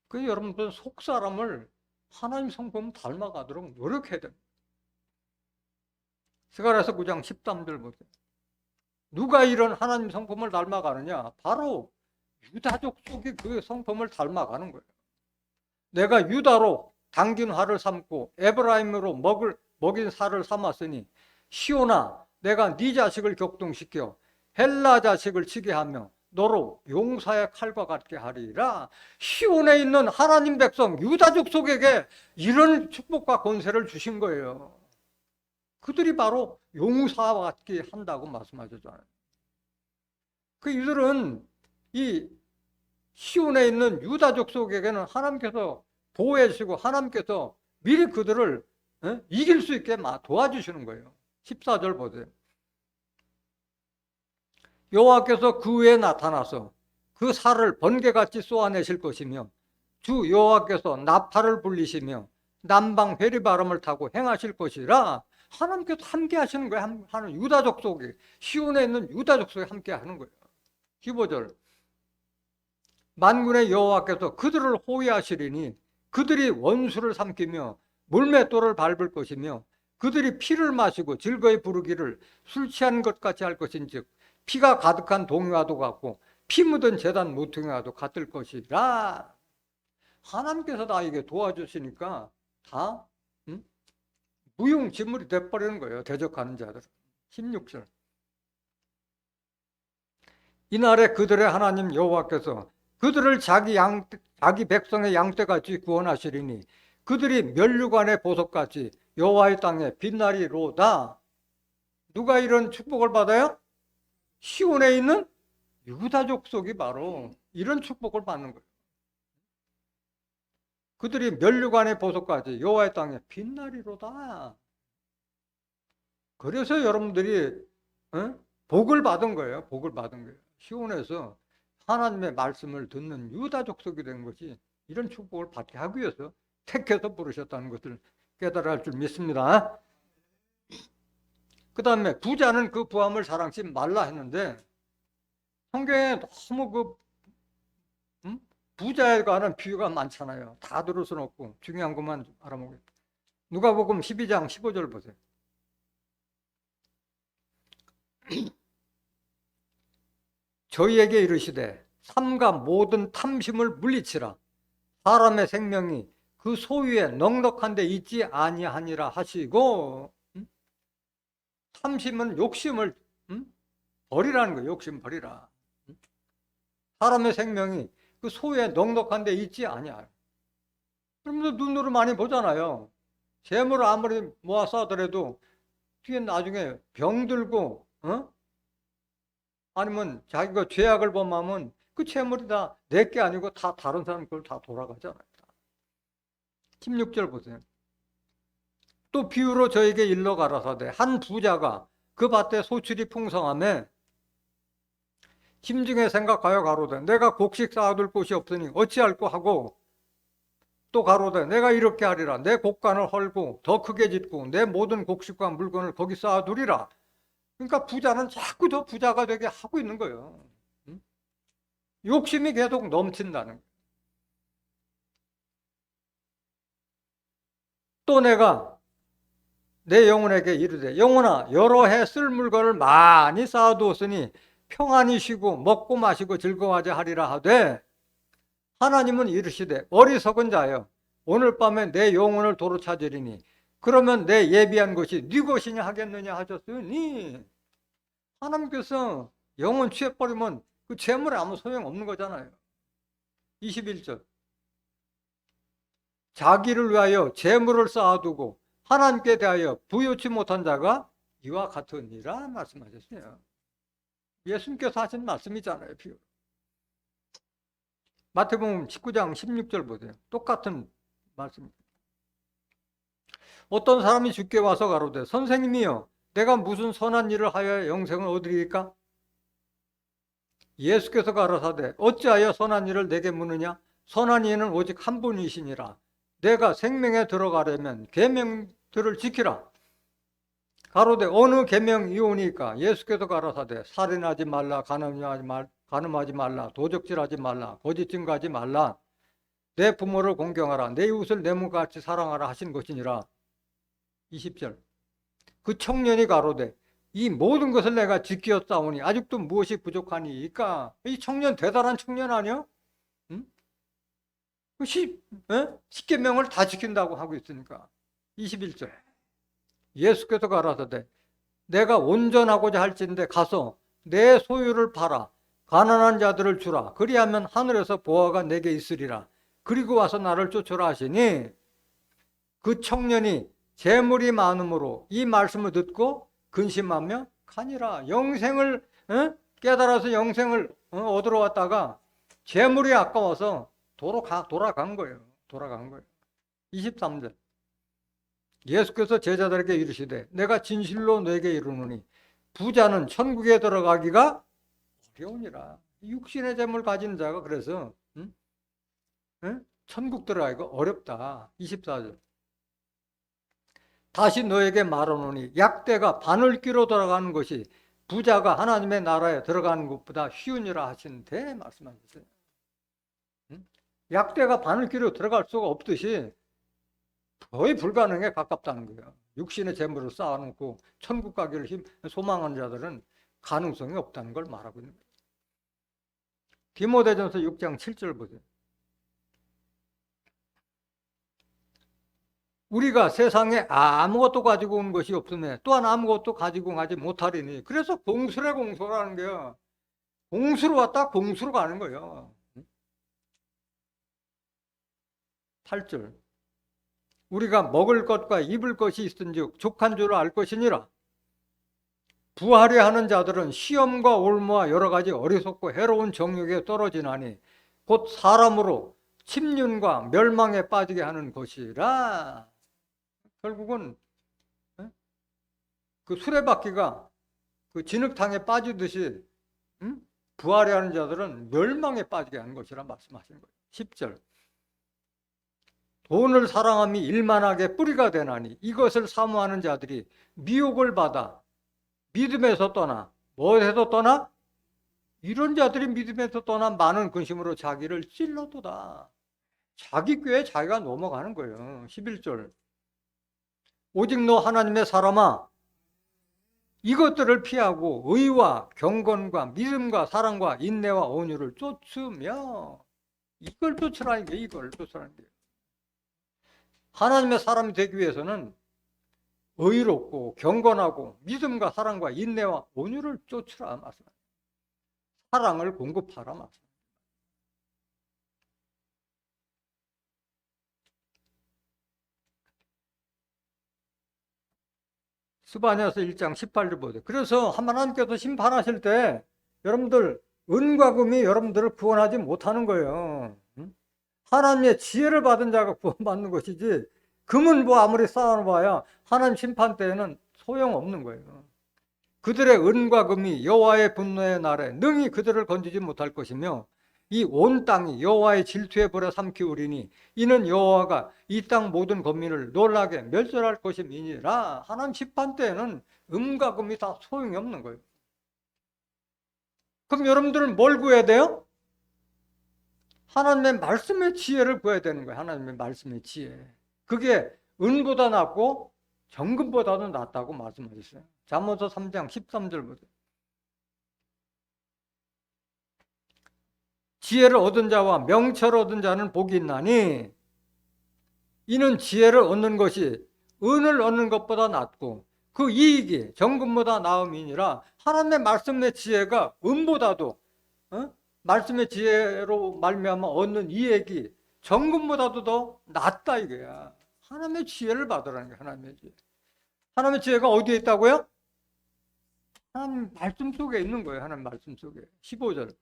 그 여러분들 속 사람을 하나님 성품 닮아가도록 노력해야 됩니다. 스가랴서 9장 13절 보세요. 누가 이런 하나님 성품을 닮아가느냐? 바로 유다족 속이 그 성품을 닮아가는 거예요. 내가 유다로 당긴 활을 삼고 에브라임으로 먹인 살을 삼았으니 시온아 내가 네 자식을 격동시켜 헬라 자식을 치게 하며 너로 용사의 칼과 같게 하리라. 시온에 있는 하나님 백성 유다족 속에게 이런 축복과 권세를 주신 거예요. 그들이 바로 용사와 같게 한다고 말씀하셨잖아요. 그 이들은 이 시온에 있는 유다족 속에게는 하나님께서 보호해 주시고 하나님께서 미리 그들을 이길 수 있게 도와주시는 거예요. 14절 보세요. 여호와께서 그 위에 나타나서 그 살을 번개같이 쏘아내실 것이며 주 여호와께서 나팔을 불리시며 남방 회리바람을 타고 행하실 것이라. 하나님께서 함께 하시는 거예요. 하는 유다족 속에 시온에 있는 유다족 속에 함께 하는 거예요. 15절 만군의 여호와께서 그들을 호위하시리니 그들이 원수를 삼키며 물맷돌을 밟을 것이며 그들이 피를 마시고 즐거이 부르기를 술 취한 것 같이 할 것인즉 피가 가득한 동요와도 같고 피 묻은 제단 모퉁이와도 같을 것이라. 하나님께서 다 이게 도와주시니까 다 무용지물이 돼버리는 거예요. 대적하는 자들. 16절 이날에 그들의 하나님 여호와께서 그들을 자기 백성의 양떼같이 구원하시리니 그들이 면류관의 보석같이 여호와의 땅에 빛나리로다. 누가 이런 축복을 받아요? 시온에 있는 유다족 속이 바로 이런 축복을 받는 거예요. 그들이 면류관의 보석같이 여호와의 땅에 빛나리로다. 그래서 여러분들이 복을 받은 거예요. 복을 받은 거예요. 시온에서 하나님의 말씀을 듣는 유다족 속이 된 것이 이런 축복을 받게 하기 위해서 택해서 부르셨다는 것을 깨달아야 할 줄 믿습니다. 그 다음에 부자는 그 부함을 사랑치 말라 했는데 성경에 너무 부자에 관한 비유가 많잖아요. 다 들을 수는 없고 중요한 것만 알아보겠습니다. 누가복음 12장 15절 보세요. 저희에게 이르시되 삼가 모든 탐심을 물리치라. 사람의 생명이 그 소유에 넉넉한 데 있지 아니하니라 하시고, 탐심은 욕심을 버리라는 거예요. 욕심 버리라. 사람의 생명이 그 소유에 넉넉한 데 있지 아니하요. 여러분들 눈으로 많이 보잖아요. 재물을 아무리 모아서 하더라도 뒤에 나중에 병들고 아니면 자기가 죄악을 범하면 그 재물이 다 내 게 아니고 다 다른 사람 걸 다 돌아가잖아요. 16절 보세요. 또 비유로 저에게 일러 가라사대 한 부자가 그 밭에 소출이 풍성하매 심중에 생각하여 가로되 내가 곡식 쌓아둘 곳이 없으니 어찌할꼬 하고 또 가로되 내가 이렇게 하리라 내 곡간을 헐고 더 크게 짓고 내 모든 곡식과 물건을 거기 쌓아두리라. 그러니까 부자는 자꾸 더 부자가 되게 하고 있는 거예요. 욕심이 계속 넘친다는 거예요. 또 내가 내 영혼에게 이르되 영혼아 여러 해 쓸 물건을 많이 쌓아두었으니 평안히 쉬고 먹고 마시고 즐거워하자 하리라 하되 하나님은 이르시되 어리석은 자여 오늘 밤에 내 영혼을 도로 찾으리니 그러면 내 예비한 것이 네 것이냐 하겠느냐 하셨으니 하나님께서 영혼 취해버리면 그 재물에 아무 소용없는 거잖아요. 21절 자기를 위하여 재물을 쌓아두고 하나님께 대하여 부요치 못한 자가 이와 같으니라 말씀하셨어요. 예수님께서 하신 말씀이잖아요. 비유. 마태복음 19장 16절 보세요. 똑같은 말씀. 어떤 사람이 주께 와서 가로되 선생님이여 내가 무슨 선한 일을 하여 영생을 얻으리까? 예수께서 가라사대 어찌하여 선한 일을 내게 묻느냐? 선한 이는 오직 한 분이시니라. 내가 생명에 들어가려면 계명들을 지키라. 가로되 어느 계명이오니까? 예수께서 가라사대 살인하지 말라, 간음하지 말라, 도적질하지 말라, 거짓 증거하지 말라, 내 부모를 공경하라, 내 이웃을 내 몸같이 사랑하라 하신 것이니라. 20절. 그 청년이 가로되 이 모든 것을 내가 지키었사오니 아직도 무엇이 부족하니까? 이 청년 대단한 청년 아니야? 응? 10계명을 다 지킨다고 하고 있으니까. 21절. 예수께서 가라사대 내가 온전하고자 할진대 가서 내 소유를 팔아 가난한 자들을 주라. 그리하면 하늘에서 보화가 내게 있으리라. 그리고 와서 나를 쫓으라 하시니 그 청년이 재물이 많음으로 이 말씀을 듣고 근심하며 가니라. 영생을 깨달아서 영생을 얻으러 왔다가 재물이 아까워서 돌아간 거예요. 23절. 예수께서 제자들에게 이르시되 내가 진실로 너에게 이르노니 부자는 천국에 들어가기가 어려우니라. 육신의 재물 가진 자가 그래서 천국 들어가기가 어렵다. 24절. 다시 너에게 말하노니 약대가 바늘귀로 들어가는 것이 부자가 하나님의 나라에 들어가는 것보다 쉬우니라 하시는데 말씀하셨어요. 약대가 바늘귀로 들어갈 수가 없듯이 거의 불가능에 가깝다는 거예요. 육신의 재물을 쌓아놓고 천국 가기를 소망하는 자들은 가능성이 없다는 걸 말하고 있는 거예요. 디모데전서 6장 7절 보세요. 우리가 세상에 아무것도 가지고 온 것이 없으면 또한 아무것도 가지고 가지 못하리니 그래서 공수래 공수라는 게요. 공수로 왔다 공수로 가는 거예요. 8절. 우리가 먹을 것과 입을 것이 있은즉 족한 줄 알 것이니라. 부하려 하는 자들은 시험과 올무와 여러 가지 어리석고 해로운 정욕에 떨어지나니 곧 사람으로 침륜과 멸망에 빠지게 하는 것이라. 결국은 그 수레바퀴가 그 진흙탕에 빠지듯이 부하려 하는 자들은 멸망에 빠지게 하는 것이라 말씀하시는 거예요. 10절. 돈을 사랑함이 일만하게 뿌리가 되나니 이것을 사모하는 자들이 미혹을 받아 믿음에서 떠나 무엇에서 떠나? 이런 자들이 믿음에서 떠나 많은 근심으로 자기를 찔러도다. 자기 꾀에 자기가 넘어가는 거예요. 11절. 오직 너 하나님의 사람아 이것들을 피하고 의와 경건과 믿음과 사랑과 인내와 온유를 쫓으며 이걸 쫓으라는 게 이걸 쫓으라는 게 하나님의 사람이 되기 위해서는 의롭고 경건하고 믿음과 사랑과 인내와 온유를 쫓으라 말씀. 사랑을 공급하라 말씀. 스바냐서 1장 18절 보세요. 그래서 하나님께서 심판하실 때 여러분들 은과 금이 여러분들을 구원하지 못하는 거예요. 하나님의 지혜를 받은 자가 구원받는 것이지 금은 뭐 아무리 쌓아놓아야 하나님 심판 때에는 소용없는 거예요. 그들의 은과 금이 여호와의 분노의 날에 능히 그들을 건지지 못할 것이며 이 온 땅이 여호와의 질투에 벌어 삼키우리니 이는 여호와가 이 땅 모든 거민을 놀라게 멸절할 것임이니라. 하나님 심판 때에는 은과 금이 다 소용이 없는 거예요. 그럼 여러분들은 뭘 구해야 돼요? 하나님의 말씀의 지혜를 구해야 되는 거예요. 하나님의 말씀의 지혜. 그게 은보다 낫고 정금보다도 낫다고 말씀하셨어요. 잠언서 3장 13절 보세요. 지혜를 얻은 자와 명철을 얻은 자는 복이 있나니 이는 지혜를 얻는 것이 은을 얻는 것보다 낫고 그 이익이 정금보다 나음이니라. 하나님의 말씀의 지혜가 은보다도 말씀의 지혜로 말미암아 얻는 이익이 정금보다도 더 낫다 이거야. 하나님의 지혜를 받으라는 거야. 하나님의 지혜. 하나님의 지혜가 어디에 있다고요? 하나님 말씀 속에 있는 거예요. 하나님 말씀 속에. 15절.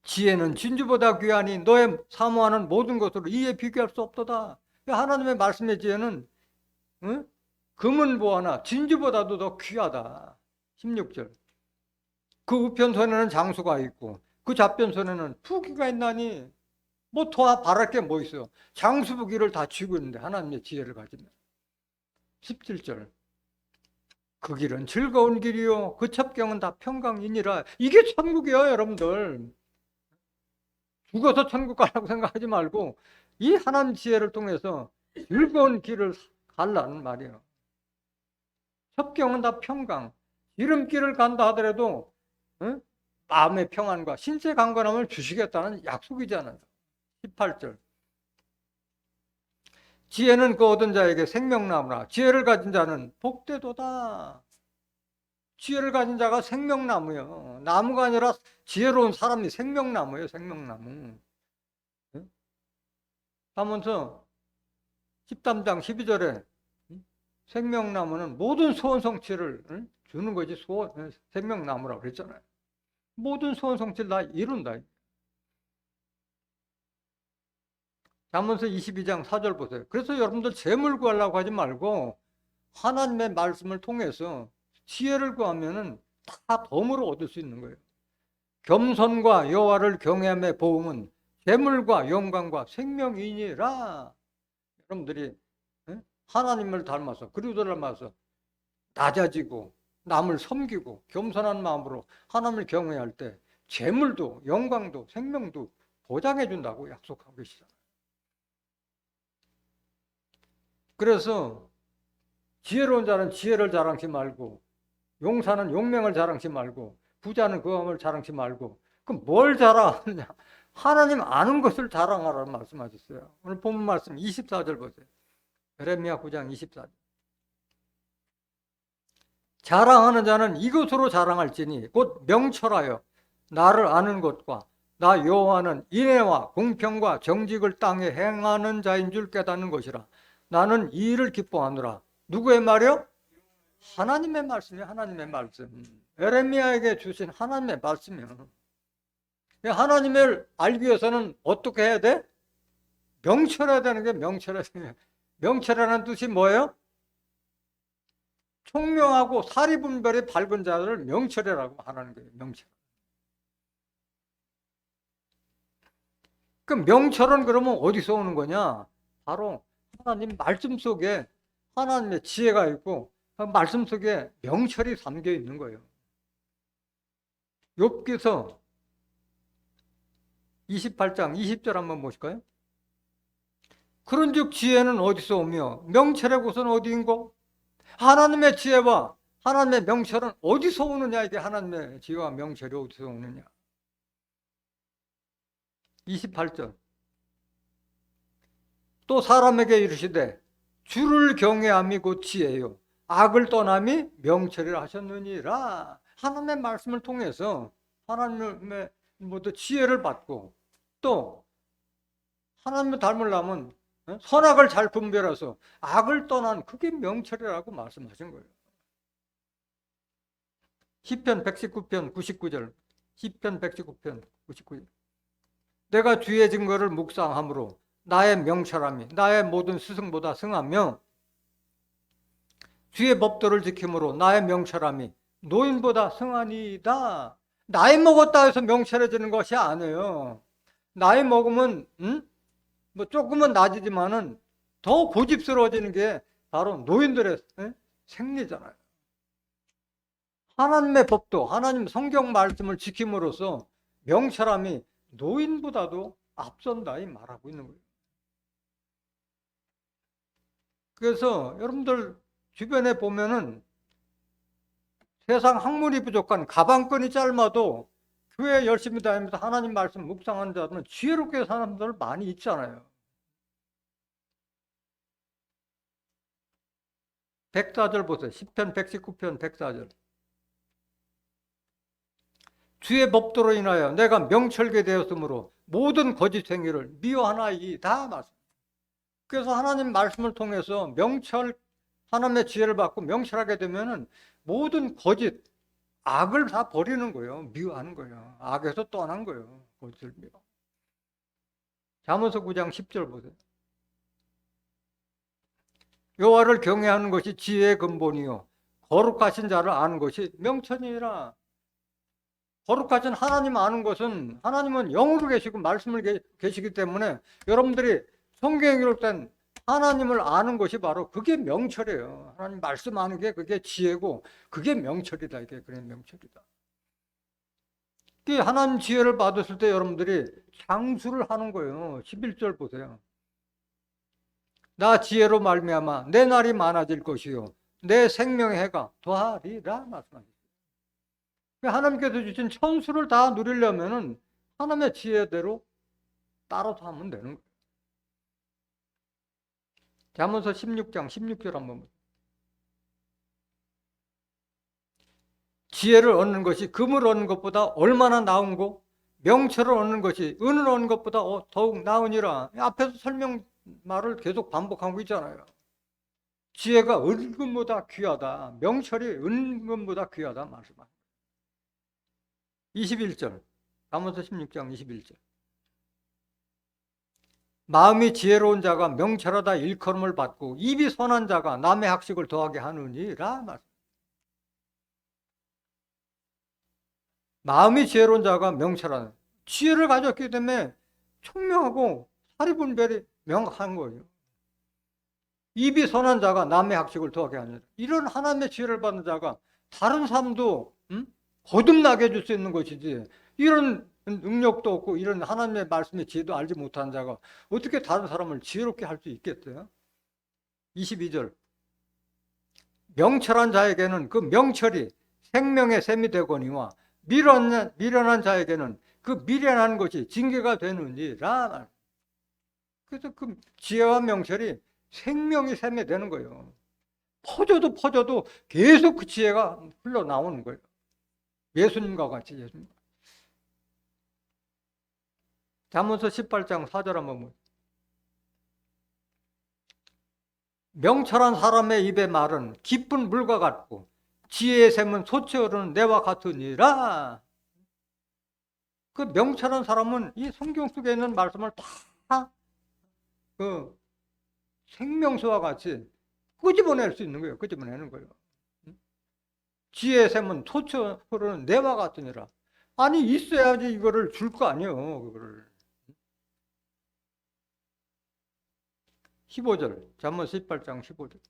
지혜는 진주보다 귀하니 너의 사모하는 모든 것으로 이에 비교할 수 없도다. 하나님의 말씀의 지혜는 금은 보아나 진주보다도 더 귀하다. 16절. 그 우편손에는 장수가 있고 그 잡변손에는 부귀가 있나니 뭐 더 바랄 게 뭐 있어요. 장수 부귀를 다 쥐고 있는데 하나님의 지혜를 가지면. 17절. 그 길은 즐거운 길이요 그 첩경은 다 평강이니라. 이게 천국이에요 여러분들. 죽어서 천국 가라고 생각하지 말고 이 하나님 지혜를 통해서 즐거운 길을 가려는 말이에요. 첩경은 다 평강. 이름길을 간다 하더라도 마음의 평안과 신체 강건함을 주시겠다는 약속이잖아요. 18절. 지혜는 그 얻은 자에게 생명나무라. 지혜를 가진 자는 복되도다. 지혜를 가진 자가 생명나무예요. 나무가 아니라 지혜로운 사람이 생명나무예요. 생명나무. 하면서 13장 12절에 생명나무는 모든 소원 성취를 주는 거지. 생명나무라고 그랬잖아요. 모든 소원 성취를 다 이룬다. 잠언서 22장 4절 보세요. 그래서 여러분들 재물 구하려고 하지 말고 하나님의 말씀을 통해서 지혜를 구하면은 다 덤으로 얻을 수 있는 거예요. 겸손과 여호와를 경외함의 보응은 재물과 영광과 생명이니라. 여러분들이 하나님을 닮아서 그리스도를 닮아서 낮아지고 남을 섬기고 겸손한 마음으로 하나님을 경외할 때 재물도 영광도 생명도 보장해 준다고 약속하고 계시잖아요. 그래서 지혜로운 자는 지혜를 자랑치 말고 용사는 용맹을 자랑치 말고 부자는 그함을 자랑치 말고 그럼 뭘 자랑하느냐? 하나님 아는 것을 자랑하라는 말씀하셨어요. 오늘 본문 말씀 24절 보세요. 예레미야 9장 24절. 자랑하는 자는 이것으로 자랑할지니 곧 명철하여 나를 아는 것과 나 여호와는 인애와 공평과 정직을 땅에 행하는 자인 줄 깨닫는 것이라. 나는 이 일을 기뻐하노라. 누구의 말이요? 하나님의 말씀이에요. 하나님의 말씀. 예레미야에게 주신 하나님의 말씀이에요. 하나님을 알기 위해서는 어떻게 해야 돼? 명철해야 되는 게 명철해야 돼요. 명철이라는 뜻이 뭐예요? 총명하고 사리분별이 밝은 자를 명철이라고 하는 거예요. 명철. 그 명철은 그러면 어디서 오는 거냐? 바로 하나님 말씀 속에 하나님의 지혜가 있고 그 말씀 속에 명철이 담겨 있는 거예요. 욥기서 28장 20절 한번 보실까요? 그런즉 지혜는 어디서 오며 명철의 곳은 어디인고? 하나님의 지혜와 하나님의 명철은 어디서 오느냐? 이게 하나님의 지혜와 명철이 어디서 오느냐? 28절. 또 사람에게 이르시되 주를 경외함이 곧 지혜요 악을 떠남이 명철이라 하셨느니라. 하나님의 말씀을 통해서 하나님의 모두 지혜를 받고 또 하나님을 닮으려면 선악을 잘 분별해서 악을 떠난 그게 명철이라고 말씀하신 거예요. 시편 119편 99절. 시편 119편 99절. 내가 주의 증거를 묵상함으로 나의 명철함이 나의 모든 스승보다 승하며 주의 법도를 지킴으로 나의 명철함이 노인보다 승하니이다. 나이 먹었다 해서 명철해지는 것이 아니에요. 나이 먹으면 뭐 조금은 낮이지만은 더 고집스러워지는 게 바로 노인들의 생리잖아요. 하나님의 법도 하나님 성경 말씀을 지킴으로써 명철함이 노인보다도 앞선다 이 말하고 있는 거예요. 그래서 여러분들 주변에 보면은 세상 학문이 부족한 가방끈이 짧아도 교회 열심히 다니면서 하나님 말씀 묵상하는 자들은 지혜롭게 사는 사람들 많이 있잖아요. 104절 보세요. 10편 119편 104절. 주의 법도로 인하여 내가 명철게 되었으므로 모든 거짓 행위를 미워하나이다 말씀. 그래서 하나님 말씀을 통해서 하나님의 지혜를 받고 명철하게 되면은 모든 거짓, 악을 다 버리는 거예요. 미워하는 거예요. 악에서 떠난 거예요. 거짓을 미워. 잠언서 9장 10절 보세요. 여호와를 경외하는 것이 지혜의 근본이요 거룩하신 자를 아는 것이 명철이니라. 거룩하신 하나님 아는 것은, 하나님은 영으로 계시고 말씀을 계시기 때문에 여러분들이 성경에 기록된 하나님을 아는 것이 바로 그게 명철이에요. 하나님 말씀 아는 게 그게 지혜고 그게 명철이다. 이게 그래 명철이다. 하나님 지혜를 받았을 때 여러분들이 장수를 하는 거예요. 11절 보세요. 나 지혜로 말미암아 내 날이 많아질 것이요 내 생명의 해가 더하리라 말씀하셨어요. 하나님께서 주신 천수를 다 누리려면은 하나님의 지혜대로 따라서 하면 되는 거예요. 잠언서 16장 16절 한번 보세요. 지혜를 얻는 것이 금을 얻는 것보다 얼마나 나은고 명철을 얻는 것이 은을 얻는 것보다 더욱 나으니라. 앞에서 설명 말을 계속 반복하고 있잖아요. 지혜가 은금보다 귀하다. 명철이 은금보다 귀하다 말씀합니다. 21절 잠언서 16장 21절 마음이 지혜로운 자가 명철하다 일컬음을 받고 입이 선한 자가 남의 학식을 더하게 하느니라 말씀. 마음이 지혜로운 자가 명철한 지혜를 가졌기 때문에 총명하고 사리분별이 명확한 거예요. 입이 선한 자가 남의 학식을 더하게 하느니라. 이런 하나님의 지혜를 받는 자가 다른 사람도 거듭나게 해줄 수 있는 것이지 이런 능력도 없고 이런 하나님의 말씀의 지혜도 알지 못하는 자가 어떻게 다른 사람을 지혜롭게 할 수 있겠어요? 22절 명철한 자에게는 그 명철이 생명의 샘이 되거니와 미련한 자에게는 그 미련한 것이 징계가 되느니라. 그래서 그 지혜와 명철이 생명이 샘이 되는 거예요. 퍼져도 계속 그 지혜가 흘러나오는 거예요. 예수님과 같이 예수님. 잠언서 18장 4절 한번 보세요. 명철한 사람의 입의 말은 깊은 물과 같고 지혜의 샘은 솟지 흐르는 내와 같으니라. 그 명철한 사람은 이 성경 속에 있는 말씀을 다 그 생명수와 같이 끄집어낼 수 있는 거예요. 끄집어내는 거예요. 지혜의 샘은 솟지 흐르는 내와 같으니라. 아니 있어야지 이거를 줄 거 아니에요. 그거를. 15절 잠언서 18장 15절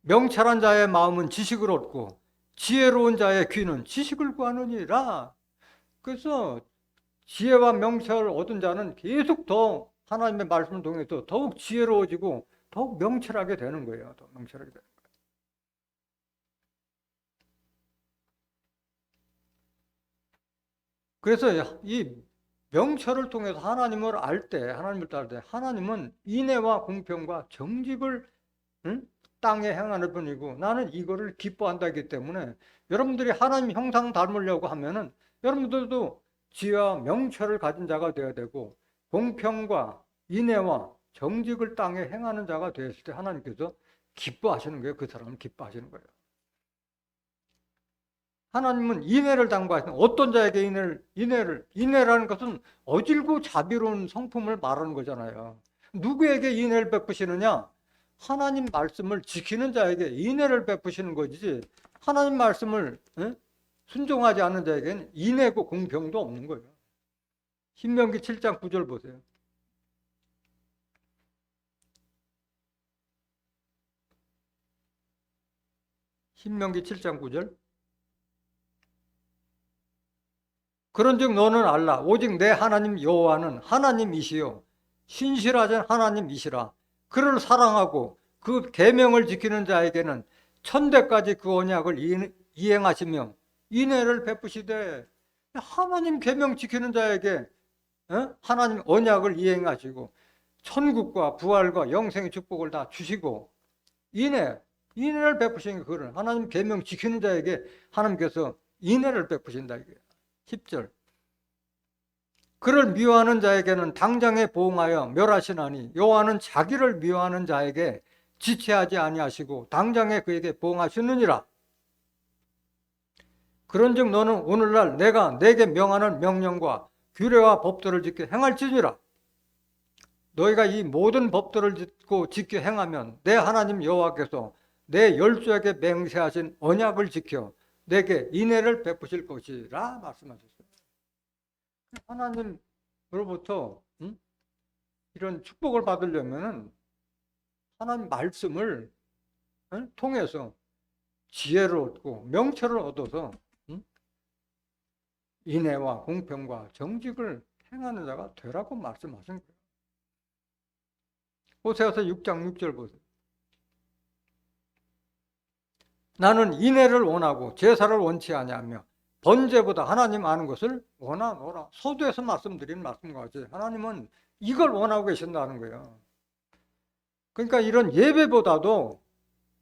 명철한 자의 마음은 지식을 얻고 지혜로운 자의 귀는 지식을 구하느니라. 그래서 지혜와 명철을 얻은 자는 계속 더 하나님의 말씀을 통해서 더욱 지혜로워지고 더욱 명철하게 되는 거예요. 더 명철하게 되는 거예요. 그래서 이 명철을 통해서 하나님을 알 때, 하나님을 따를 때 하나님은 인애와 공평과 정직을 땅에 행하는 분이고 나는 이거를 기뻐한다 했기 때문에 여러분들이 하나님 형상 닮으려고 하면은 여러분들도 지혜와 명철을 가진 자가 되어야 되고 공평과 인애와 정직을 땅에 행하는 자가 되었을 때 하나님께서 기뻐하시는 거예요. 그 사람을 기뻐하시는 거예요. 하나님은 인애를 당부하시는 어떤 자에게 인애라는 것은 어질고 자비로운 성품을 말하는 거잖아요. 누구에게 인애를 베푸시느냐? 하나님 말씀을 지키는 자에게 인애를 베푸시는 거지 하나님 말씀을 순종하지 않는 자에게는 인애고 공평도 없는 거예요. 신명기 7장 9절 보세요. 신명기 7장 9절 그런즉 너는 알라 오직 내 하나님 여호와는 하나님이시요 신실하신 하나님이시라. 그를 사랑하고 그 계명을 지키는 자에게는 천대까지 그 언약을 이행하시며 인애를 베푸시되 하나님 계명 지키는 자에게 하나님 언약을 이행하시고 천국과 부활과 영생의 축복을 다 주시고 인애를 베푸시는 그를 하나님 계명 지키는 자에게 하나님께서 인애를 베푸신다. 10절 그를 미워하는 자에게는 당장에 보응하여 멸하시나니 여호와는 자기를 미워하는 자에게 지체하지 아니하시고 당장에 그에게 보응하시느니라. 그런즉 너는 오늘날 내가 내게 명하는 명령과 규례와 법도를 지켜 행할지니라. 너희가 이 모든 법도를 짓고 지켜 행하면 내 하나님 여호와께서 내 열조에게 맹세하신 언약을 지켜 내게 인애를 베푸실 것이라 말씀하셨어요. 하나님으로부터 이런 축복을 받으려면은 하나님 말씀을 통해서 지혜를 얻고 명철을 얻어서 인애와 공평과 정직을 행하는 자가 되라고 말씀하신 거예요. 호세아서 6장 6절 보세요. 나는 인애를 원하고 제사를 원치 아니하며 번제보다 하나님 아는 것을 원하노라. 서두에서 말씀드린 말씀과 같이 하나님은 이걸 원하고 계신다는 거예요. 그러니까 이런 예배보다도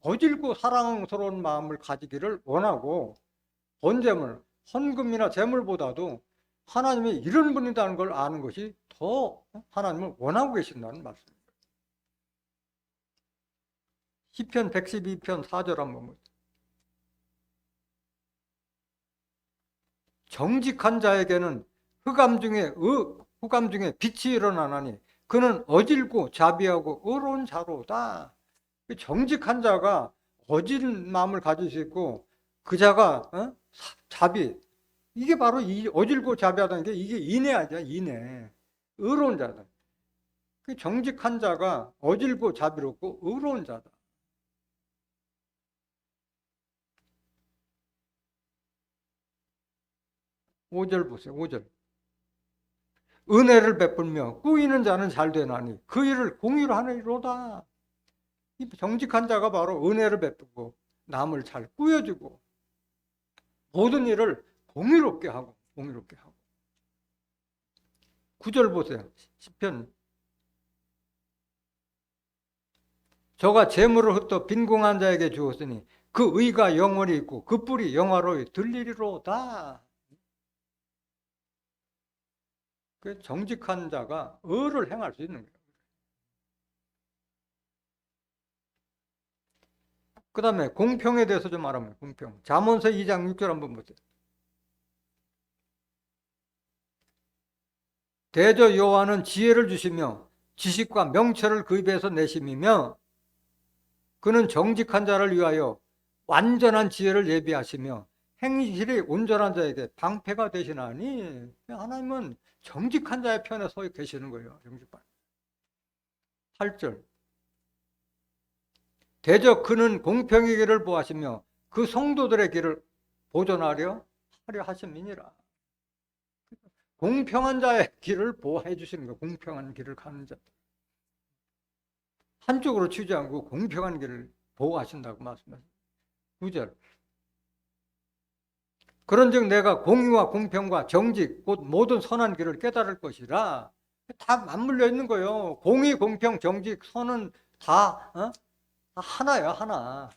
어질고 사랑스러운 마음을 가지기를 원하고 번제물, 헌금이나 제물보다도 하나님이 이런 분이라는 걸 아는 것이 더 하나님을 원하고 계신다는 말씀입니다. 시편 112편 4절 한번 보세요. 정직한 자에게는 흑암 중에 빛이 일어나나니 그는 어질고 자비하고 의로운 자로다. 정직한 자가 어진 마음을 가질 수 있고 그 자가 자비, 이게 바로 이 어질고 자비하다는 게 이게 인애하죠. 인애, 의로운 자다. 그 정직한 자가 어질고 자비롭고 의로운 자다. 5절 보세요. 5절. 은혜를 베풀며 꾸이는 자는 잘 되나니 그 일을 공의로 하느니로다. 이 정직한 자가 바로 은혜를 베푸고 남을 잘 꾸여주고 모든 일을 공의롭게 하고 9절 보세요. 시편. 저가 재물을 흩어 빈궁한 자에게 주었으니 그 의가 영원히 있고 그 뿔이 영화로이 들리리로다. 그 정직한 자가 의를 행할 수 있는 거예요. 그 다음에 공평에 대해서 좀 알아보면 공평. 잠언서 2장 6절 한번 보세요. 대저 여호와는 지혜를 주시며 지식과 명철을 그 입에서 내심이며 그는 정직한 자를 위하여 완전한 지혜를 예비하시며 행실이 온전한 자에게 방패가 되시나니 하나님은 정직한 자의 편에 서 계시는 거예요. 8절. 대저 그는 공평의 길을 보하시며 그 성도들의 길을 보존하려 하심이니라. 공평한 자의 길을 보호해 주시는 거예요. 공평한 길을 가는 자. 한쪽으로 치지 않고 공평한 길을 보호하신다고 말씀하십니다. 9절. 그런즉 내가 공의와 공평과 정직 곧 모든 선한 길을 깨달을 것이라. 다 맞물려 있는 거예요. 공의, 공평, 정직, 선은 다 하나야, 하나.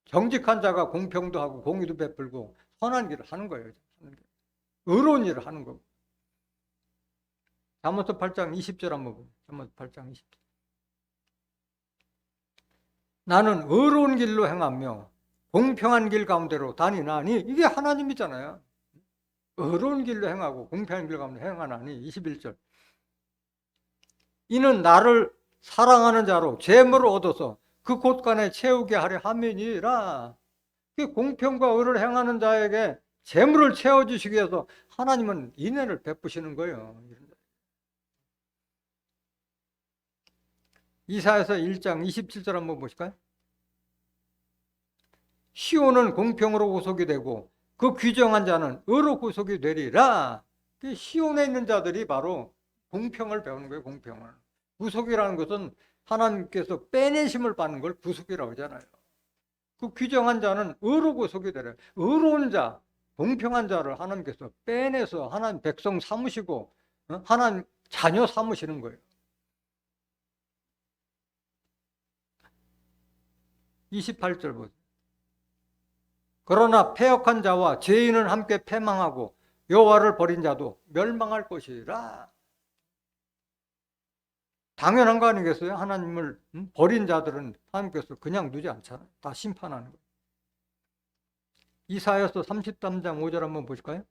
정직한 자가 공평도 하고 공의도 베풀고 선한 길을 하는 거예요. 의로운 일을 하는 거고. 잠언서 8장 20절 한번 보세요. 잠언서 8장 20절. 나는 의로운 길로 행하며 공평한 길 가운데로 다니나니, 이게 하나님이잖아요. 의로운 길로 행하고 공평한 길 가운데 행하나니. 21절. 이는 나를 사랑하는 자로 재물을 얻어서 그 곳간에 채우게 하려 함이니라. 공평과 의를 행하는 자에게 재물을 채워주시기 위해서 하나님은 인애를 베푸시는 거예요. 이사야서 1장 27절 한번 보실까요? 시온은 공평으로 구속이 되고 그 규정한 자는 의로 구속이 되리라. 시온에 있는 자들이 바로 공평을 배우는 거예요. 공평을. 구속이라는 것은 하나님께서 빼내심을 받는 걸 구속이라고 하잖아요. 그 규정한 자는 의로 구속이 되려. 의로운 자, 공평한 자를 하나님께서 빼내서 하나님 백성 삼으시고 하나님 자녀 삼으시는 거예요. 28절 보세요. 그러나 패역한 자와 죄인은 함께 패망하고 여호와를 버린 자도 멸망할 것이라. 당연한 거 아니겠어요? 하나님을 버린 자들은 하나님께서 그냥 두지 않잖아요. 다 심판하는 거예요. 이사야서 33장 5절 한번 보실까요?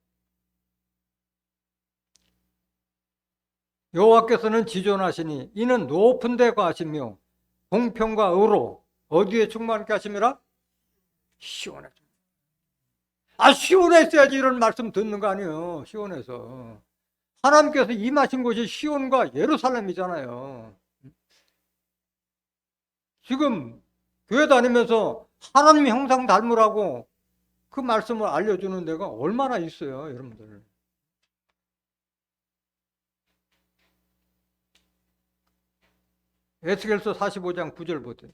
여호와께서는 지존하시니 이는 높은 데 거하시며 공평과 의로 어디에 충만케 하심이라? 시온에. 시온했어야지 이런 말씀 듣는 거 아니에요. 시온에서. 하나님께서 임하신 곳이 시온과 예루살렘이잖아요. 지금 교회 다니면서 하나님 형상 닮으라고 그 말씀을 알려주는 데가 얼마나 있어요, 여러분들. 에스겔서 45장 9절 보세요.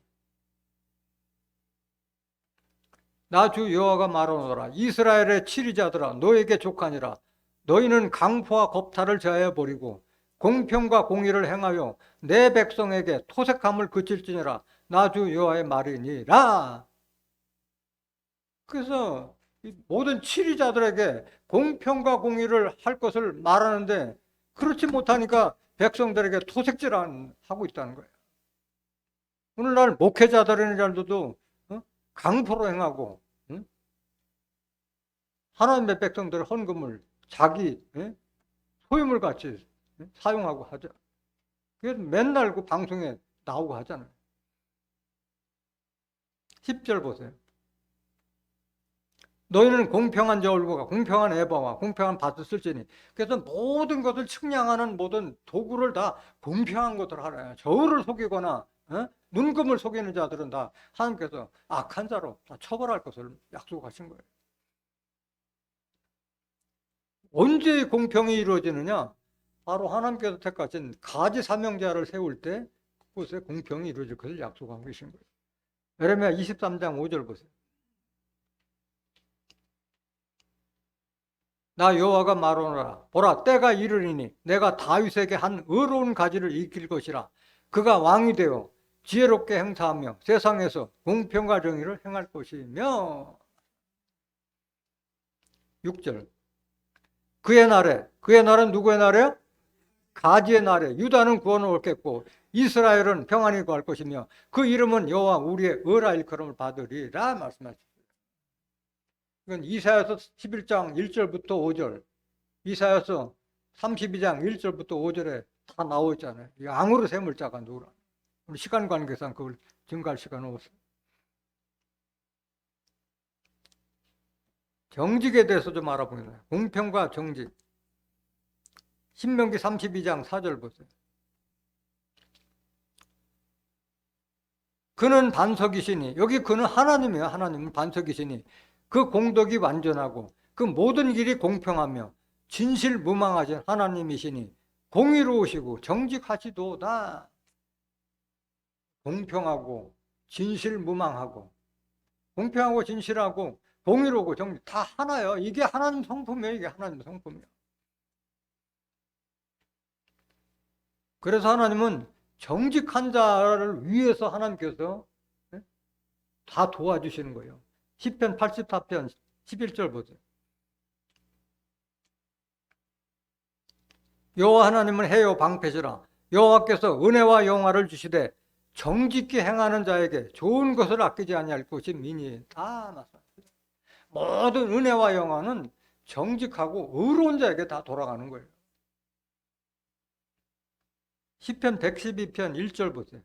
나 주 여호와가 말하노라. 이스라엘의 치리자들아 너에게 족하니라. 너희는 강포와 겁탈을 제하여 버리고 공평과 공의를 행하여 내 백성에게 토색함을 그칠지니라. 나 주 여호와의 말이니라. 그래서 모든 치리자들에게 공평과 공의를 할 것을 말하는데 그렇지 못하니까 백성들에게 토색질하고 있다는 거예요. 오늘날 목회자들이라도 강포로 행하고 하나님의 백성들의 헌금을 자기 소유물 같이 사용하고 하죠. 그래서 맨날 그 방송에 나오고 하잖아요. 10절 보세요. 너희는 공평한 저울과 공평한 에바와 공평한 밭을 쓸지니. 그래서 모든 것을 측량하는 모든 도구를 다 공평한 것을 하라. 저울을 속이거나 눈금을 속이는 자들은 다 하나님께서 악한 자로 다 처벌할 것을 약속하신 거예요. 언제 공평이 이루어지느냐? 바로 하나님께서 택하신 가지 사명자를 세울 때 그곳에 공평이 이루어질 것을 약속하고 계신 거예요. 예레미야 23장 5절 보세요. 나 여호와가 말하노라. 보라, 때가 이르리니 내가 다윗에게 한 의로운 가지를 익힐 것이라. 그가 왕이 되어 지혜롭게 행사하며 세상에서 공평과 정의를 행할 것이며. 6절. 그의 날은 누구의 날이에요? 가지의 날에 유다는 구원을 얻겠고 이스라엘은 평안히 구할 것이며 그 이름은 여호와 우리의 의라 일컬음을 받으리라 말씀하셨어요. 이건 이사야서 11장 1절부터 5절, 이사야서 32장 1절부터 5절에 다 나와 있잖아요. 이 앙으로 셈을 자가 누구라. 시간 관계상 그걸 증가할 시간은 없어요. 정직에 대해서 좀 알아보겠습니다. 공평과 정직. 신명기 32장 4절 보세요. 그는 반석이시니, 여기 그는 하나님이에요. 하나님은 반석이시니 그 공덕이 완전하고 그 모든 길이 공평하며 진실무망하신 하나님이시니 공의로우시고 정직하시도다. 공평하고 진실무망하고 공평하고 진실하고 공의로우고 정직 다 하나예요. 이게 하나님 성품이에요. 이게 하나님 성품이에요. 그래서 하나님은 정직한 자를 위해서 하나님께서 다 도와주시는 거예요. 시편 84편 11절 보세요. 여호와 하나님은 해요 방패시라. 여호와께서 은혜와 영화를 주시되 정직히 행하는 자에게 좋은 것을 아끼지 아니할 것이 미니. 다 말씀하셨어요. 모든 은혜와 영화는 정직하고 의로운 자에게 다 돌아가는 거예요. 시편 112편 1절 보세요.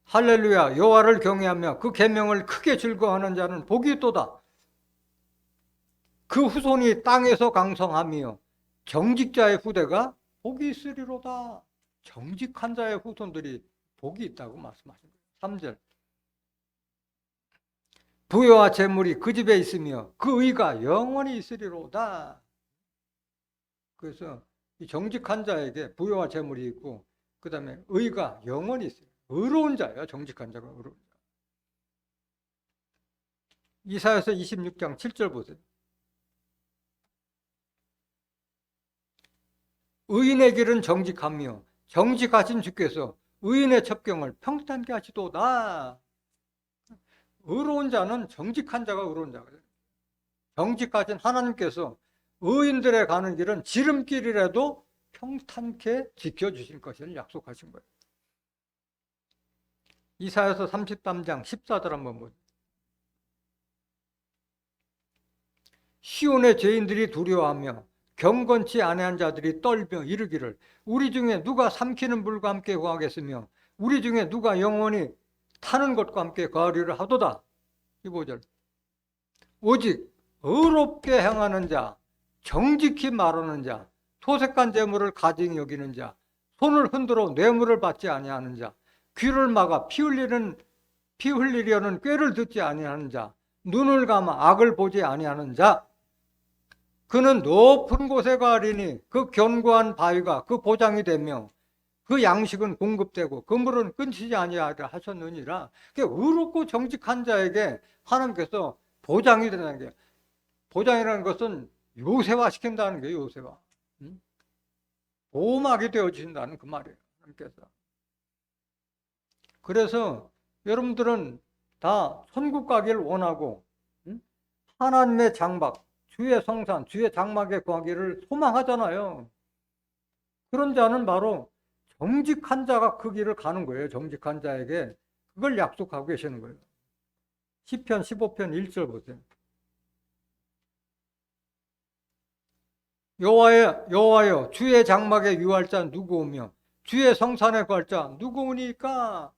할렐루야, 여호와를 경외하며 그 계명을 크게 즐거워하는 자는 복이 있도다. 그 후손이 땅에서 강성하며 정직자의 후대가 복이 있으리로다. 정직한 자의 후손들이 복이 있다고 말씀하신 거예요. 3절. 부여와 재물이 그 집에 있으며 그 의가 영원히 있으리로다. 그래서 이 정직한 자에게 부여와 재물이 있고 그 다음에 의가 영원히 있어요. 의로운 자예요. 정직한 자가 의로운 자. 이사야서 26장 7절 보세요. 의인의 길은 정직하며 정직하신 주께서 의인의 첩경을 평탄케 하시도다. 의로운 자는 정직한 자가 의로운 자거든요. 정직하신 하나님께서 의인들의 가는 길은 지름길이라도 평탄케 지켜주실 것을 약속하신 거예요. 이사야서 33장 14절 한번 보세요. 시온의 죄인들이 두려워하며 경건치 아니한 자들이 떨며 이르기를 우리 중에 누가 삼키는 불과 함께 거하겠으며 우리 중에 누가 영원히 타는 것과 함께 거하리를 하도다. 15절. 오직 의롭게 행하는 자, 정직히 말하는 자, 토색한 재물을 가증히 여기는 자, 손을 흔들어 뇌물을 받지 아니하는 자, 귀를 막아 피 흘리려는 꾀를 듣지 아니하는 자, 눈을 감아 악을 보지 아니하는 자, 그는 높은 곳에 가리니 그 견고한 바위가 그 보장이 되며 그 양식은 공급되고 그 물은 끊기지 아니하리라 하셨느니라. 의롭고 정직한 자에게 하나님께서 보장이 된다는 게, 보장이라는 것은 요새화시킨다는 게 요새화. 보호막이 되어주신다는 그 말이에요. 하나님께서. 그래서 여러분들은 다 천국 가기를 원하고 하나님의 장막, 주의 성산, 주의 장막에 거하기를 소망하잖아요. 그런 자는 바로 정직한 자가 그 길을 가는 거예요. 정직한 자에게 그걸 약속하고 계시는 거예요. 시편 15편 1절 보세요. 여호와여 주의 장막에 유할 자 누구오며 주의 성산에 거할 자 누구오니까.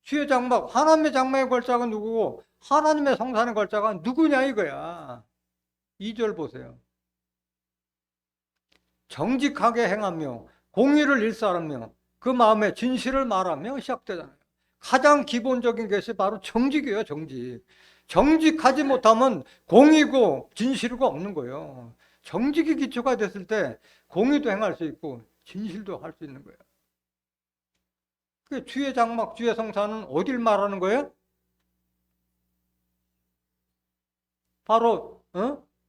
주의 장막, 하나님의 장막에 거할 자가 누구고 하나님의 성산에 거할 자가 누구냐 이거야. 2절 보세요. 정직하게 행하며 공의를 일사하며 그 마음에 진실을 말하며 시작되잖아요. 가장 기본적인 것이 바로 정직이에요. 정직. 정직하지 못하면 공의고 진실이고 없는 거예요. 정직이 기초가 됐을 때 공의도 행할 수 있고 진실도 할 수 있는 거예요. 그 주의 장막, 주의 성산은 어딜 말하는 거예요? 바로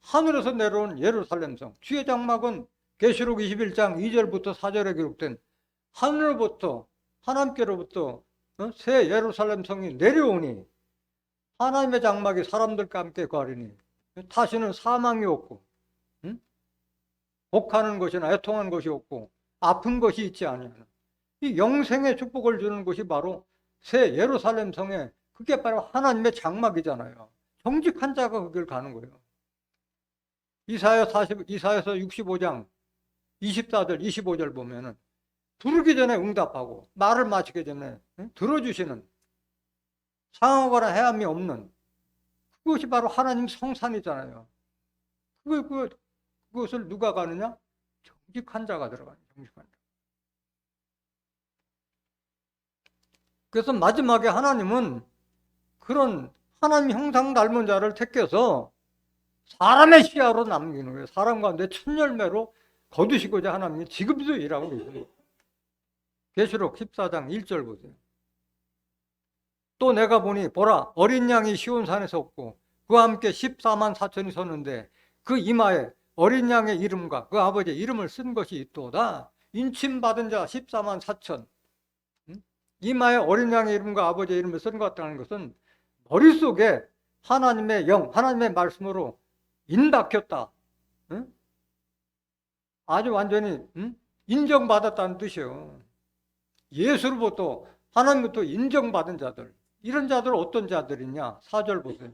하늘에서 내려온 예루살렘성. 주의 장막은 계시록 21장 2절부터 4절에 기록된 하늘로부터 하나님께로부터 새 예루살렘 성이 내려오니 하나님의 장막이 사람들과 함께 거하리니 다시는 사망이 없고 복하는 것이나 애통한 것이 없고 아픈 것이 있지 아니하는 이 영생의 축복을 주는 것이 바로 새 예루살렘 성에, 그게 바로 하나님의 장막이잖아요. 정직한 자가 거길 가는 거예요. 이사야서 65장 24절 25절 보면은 부르기 전에 응답하고 말을 마치기 전에 들어주시는, 상하거나 해함이 없는 그것이 바로 하나님 성산이잖아요. 그것을 누가 가느냐? 정직한 자가 들어가는, 정직한 자. 그래서 마지막에 하나님은 그런 하나님 형상 닮은 자를 택해서 사람의 시야로 남기는 거예요. 사람 가운데 첫 열매로 거두시고자 하나님이 지금도 일하고 계십니다. 계시록 14장 1절 보세요. 또 내가 보니 보라 어린 양이 시온산에 섰고 그와 함께 14만 4천이 섰는데 그 이마에 어린 양의 이름과 그 아버지의 이름을 쓴 것이 있도다. 인침받은 자 14만 4천. 이마에 어린 양의 이름과 아버지의 이름을 쓴 것 같다는 것은 머릿속에 하나님의 영, 하나님의 말씀으로 인박혔다. 아주 완전히 인정받았다는 뜻이에요. 예수로부터, 하나님부터 인정받은 자들. 이런 자들 어떤 자들이냐? 4절 보세요.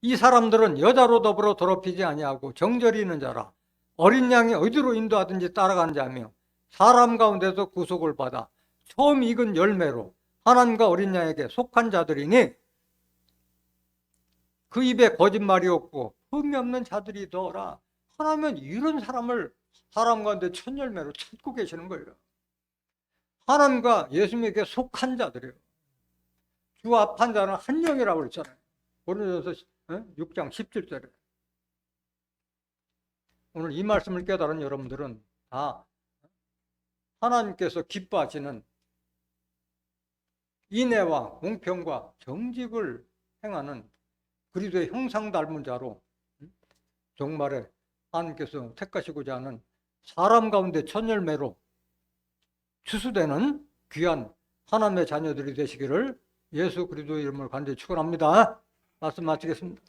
이 사람들은 여자로 더불어 더럽히지 아니하고 정절이 있는 자라. 어린 양이 어디로 인도하든지 따라가는 자며 사람 가운데서 구속을 받아 처음 익은 열매로 하나님과 어린 양에게 속한 자들이니 그 입에 거짓말이 없고 흠이 없는 자들이더라. 하나님은 이런 사람을 사람 가운데 첫 열매로 찾고 계시는 거예요. 하나님과 예수님에게 속한 자들이에요. 주 앞한 자는 한 영이라고 그랬잖아요. 고린도전서 6장 17절에. 오늘 이 말씀을 깨달은 여러분들은 다 하나님께서 기뻐하시는 인애와 공평과 정직을 행하는 그리스도의 형상 닮은 자로 종말에 하나님께서 택하시고자 하는 사람 가운데 첫 열매로 추수되는 귀한 하나님의 자녀들이 되시기를 예수 그리스도의 이름으로 간절히 축원합니다. 말씀 마치겠습니다.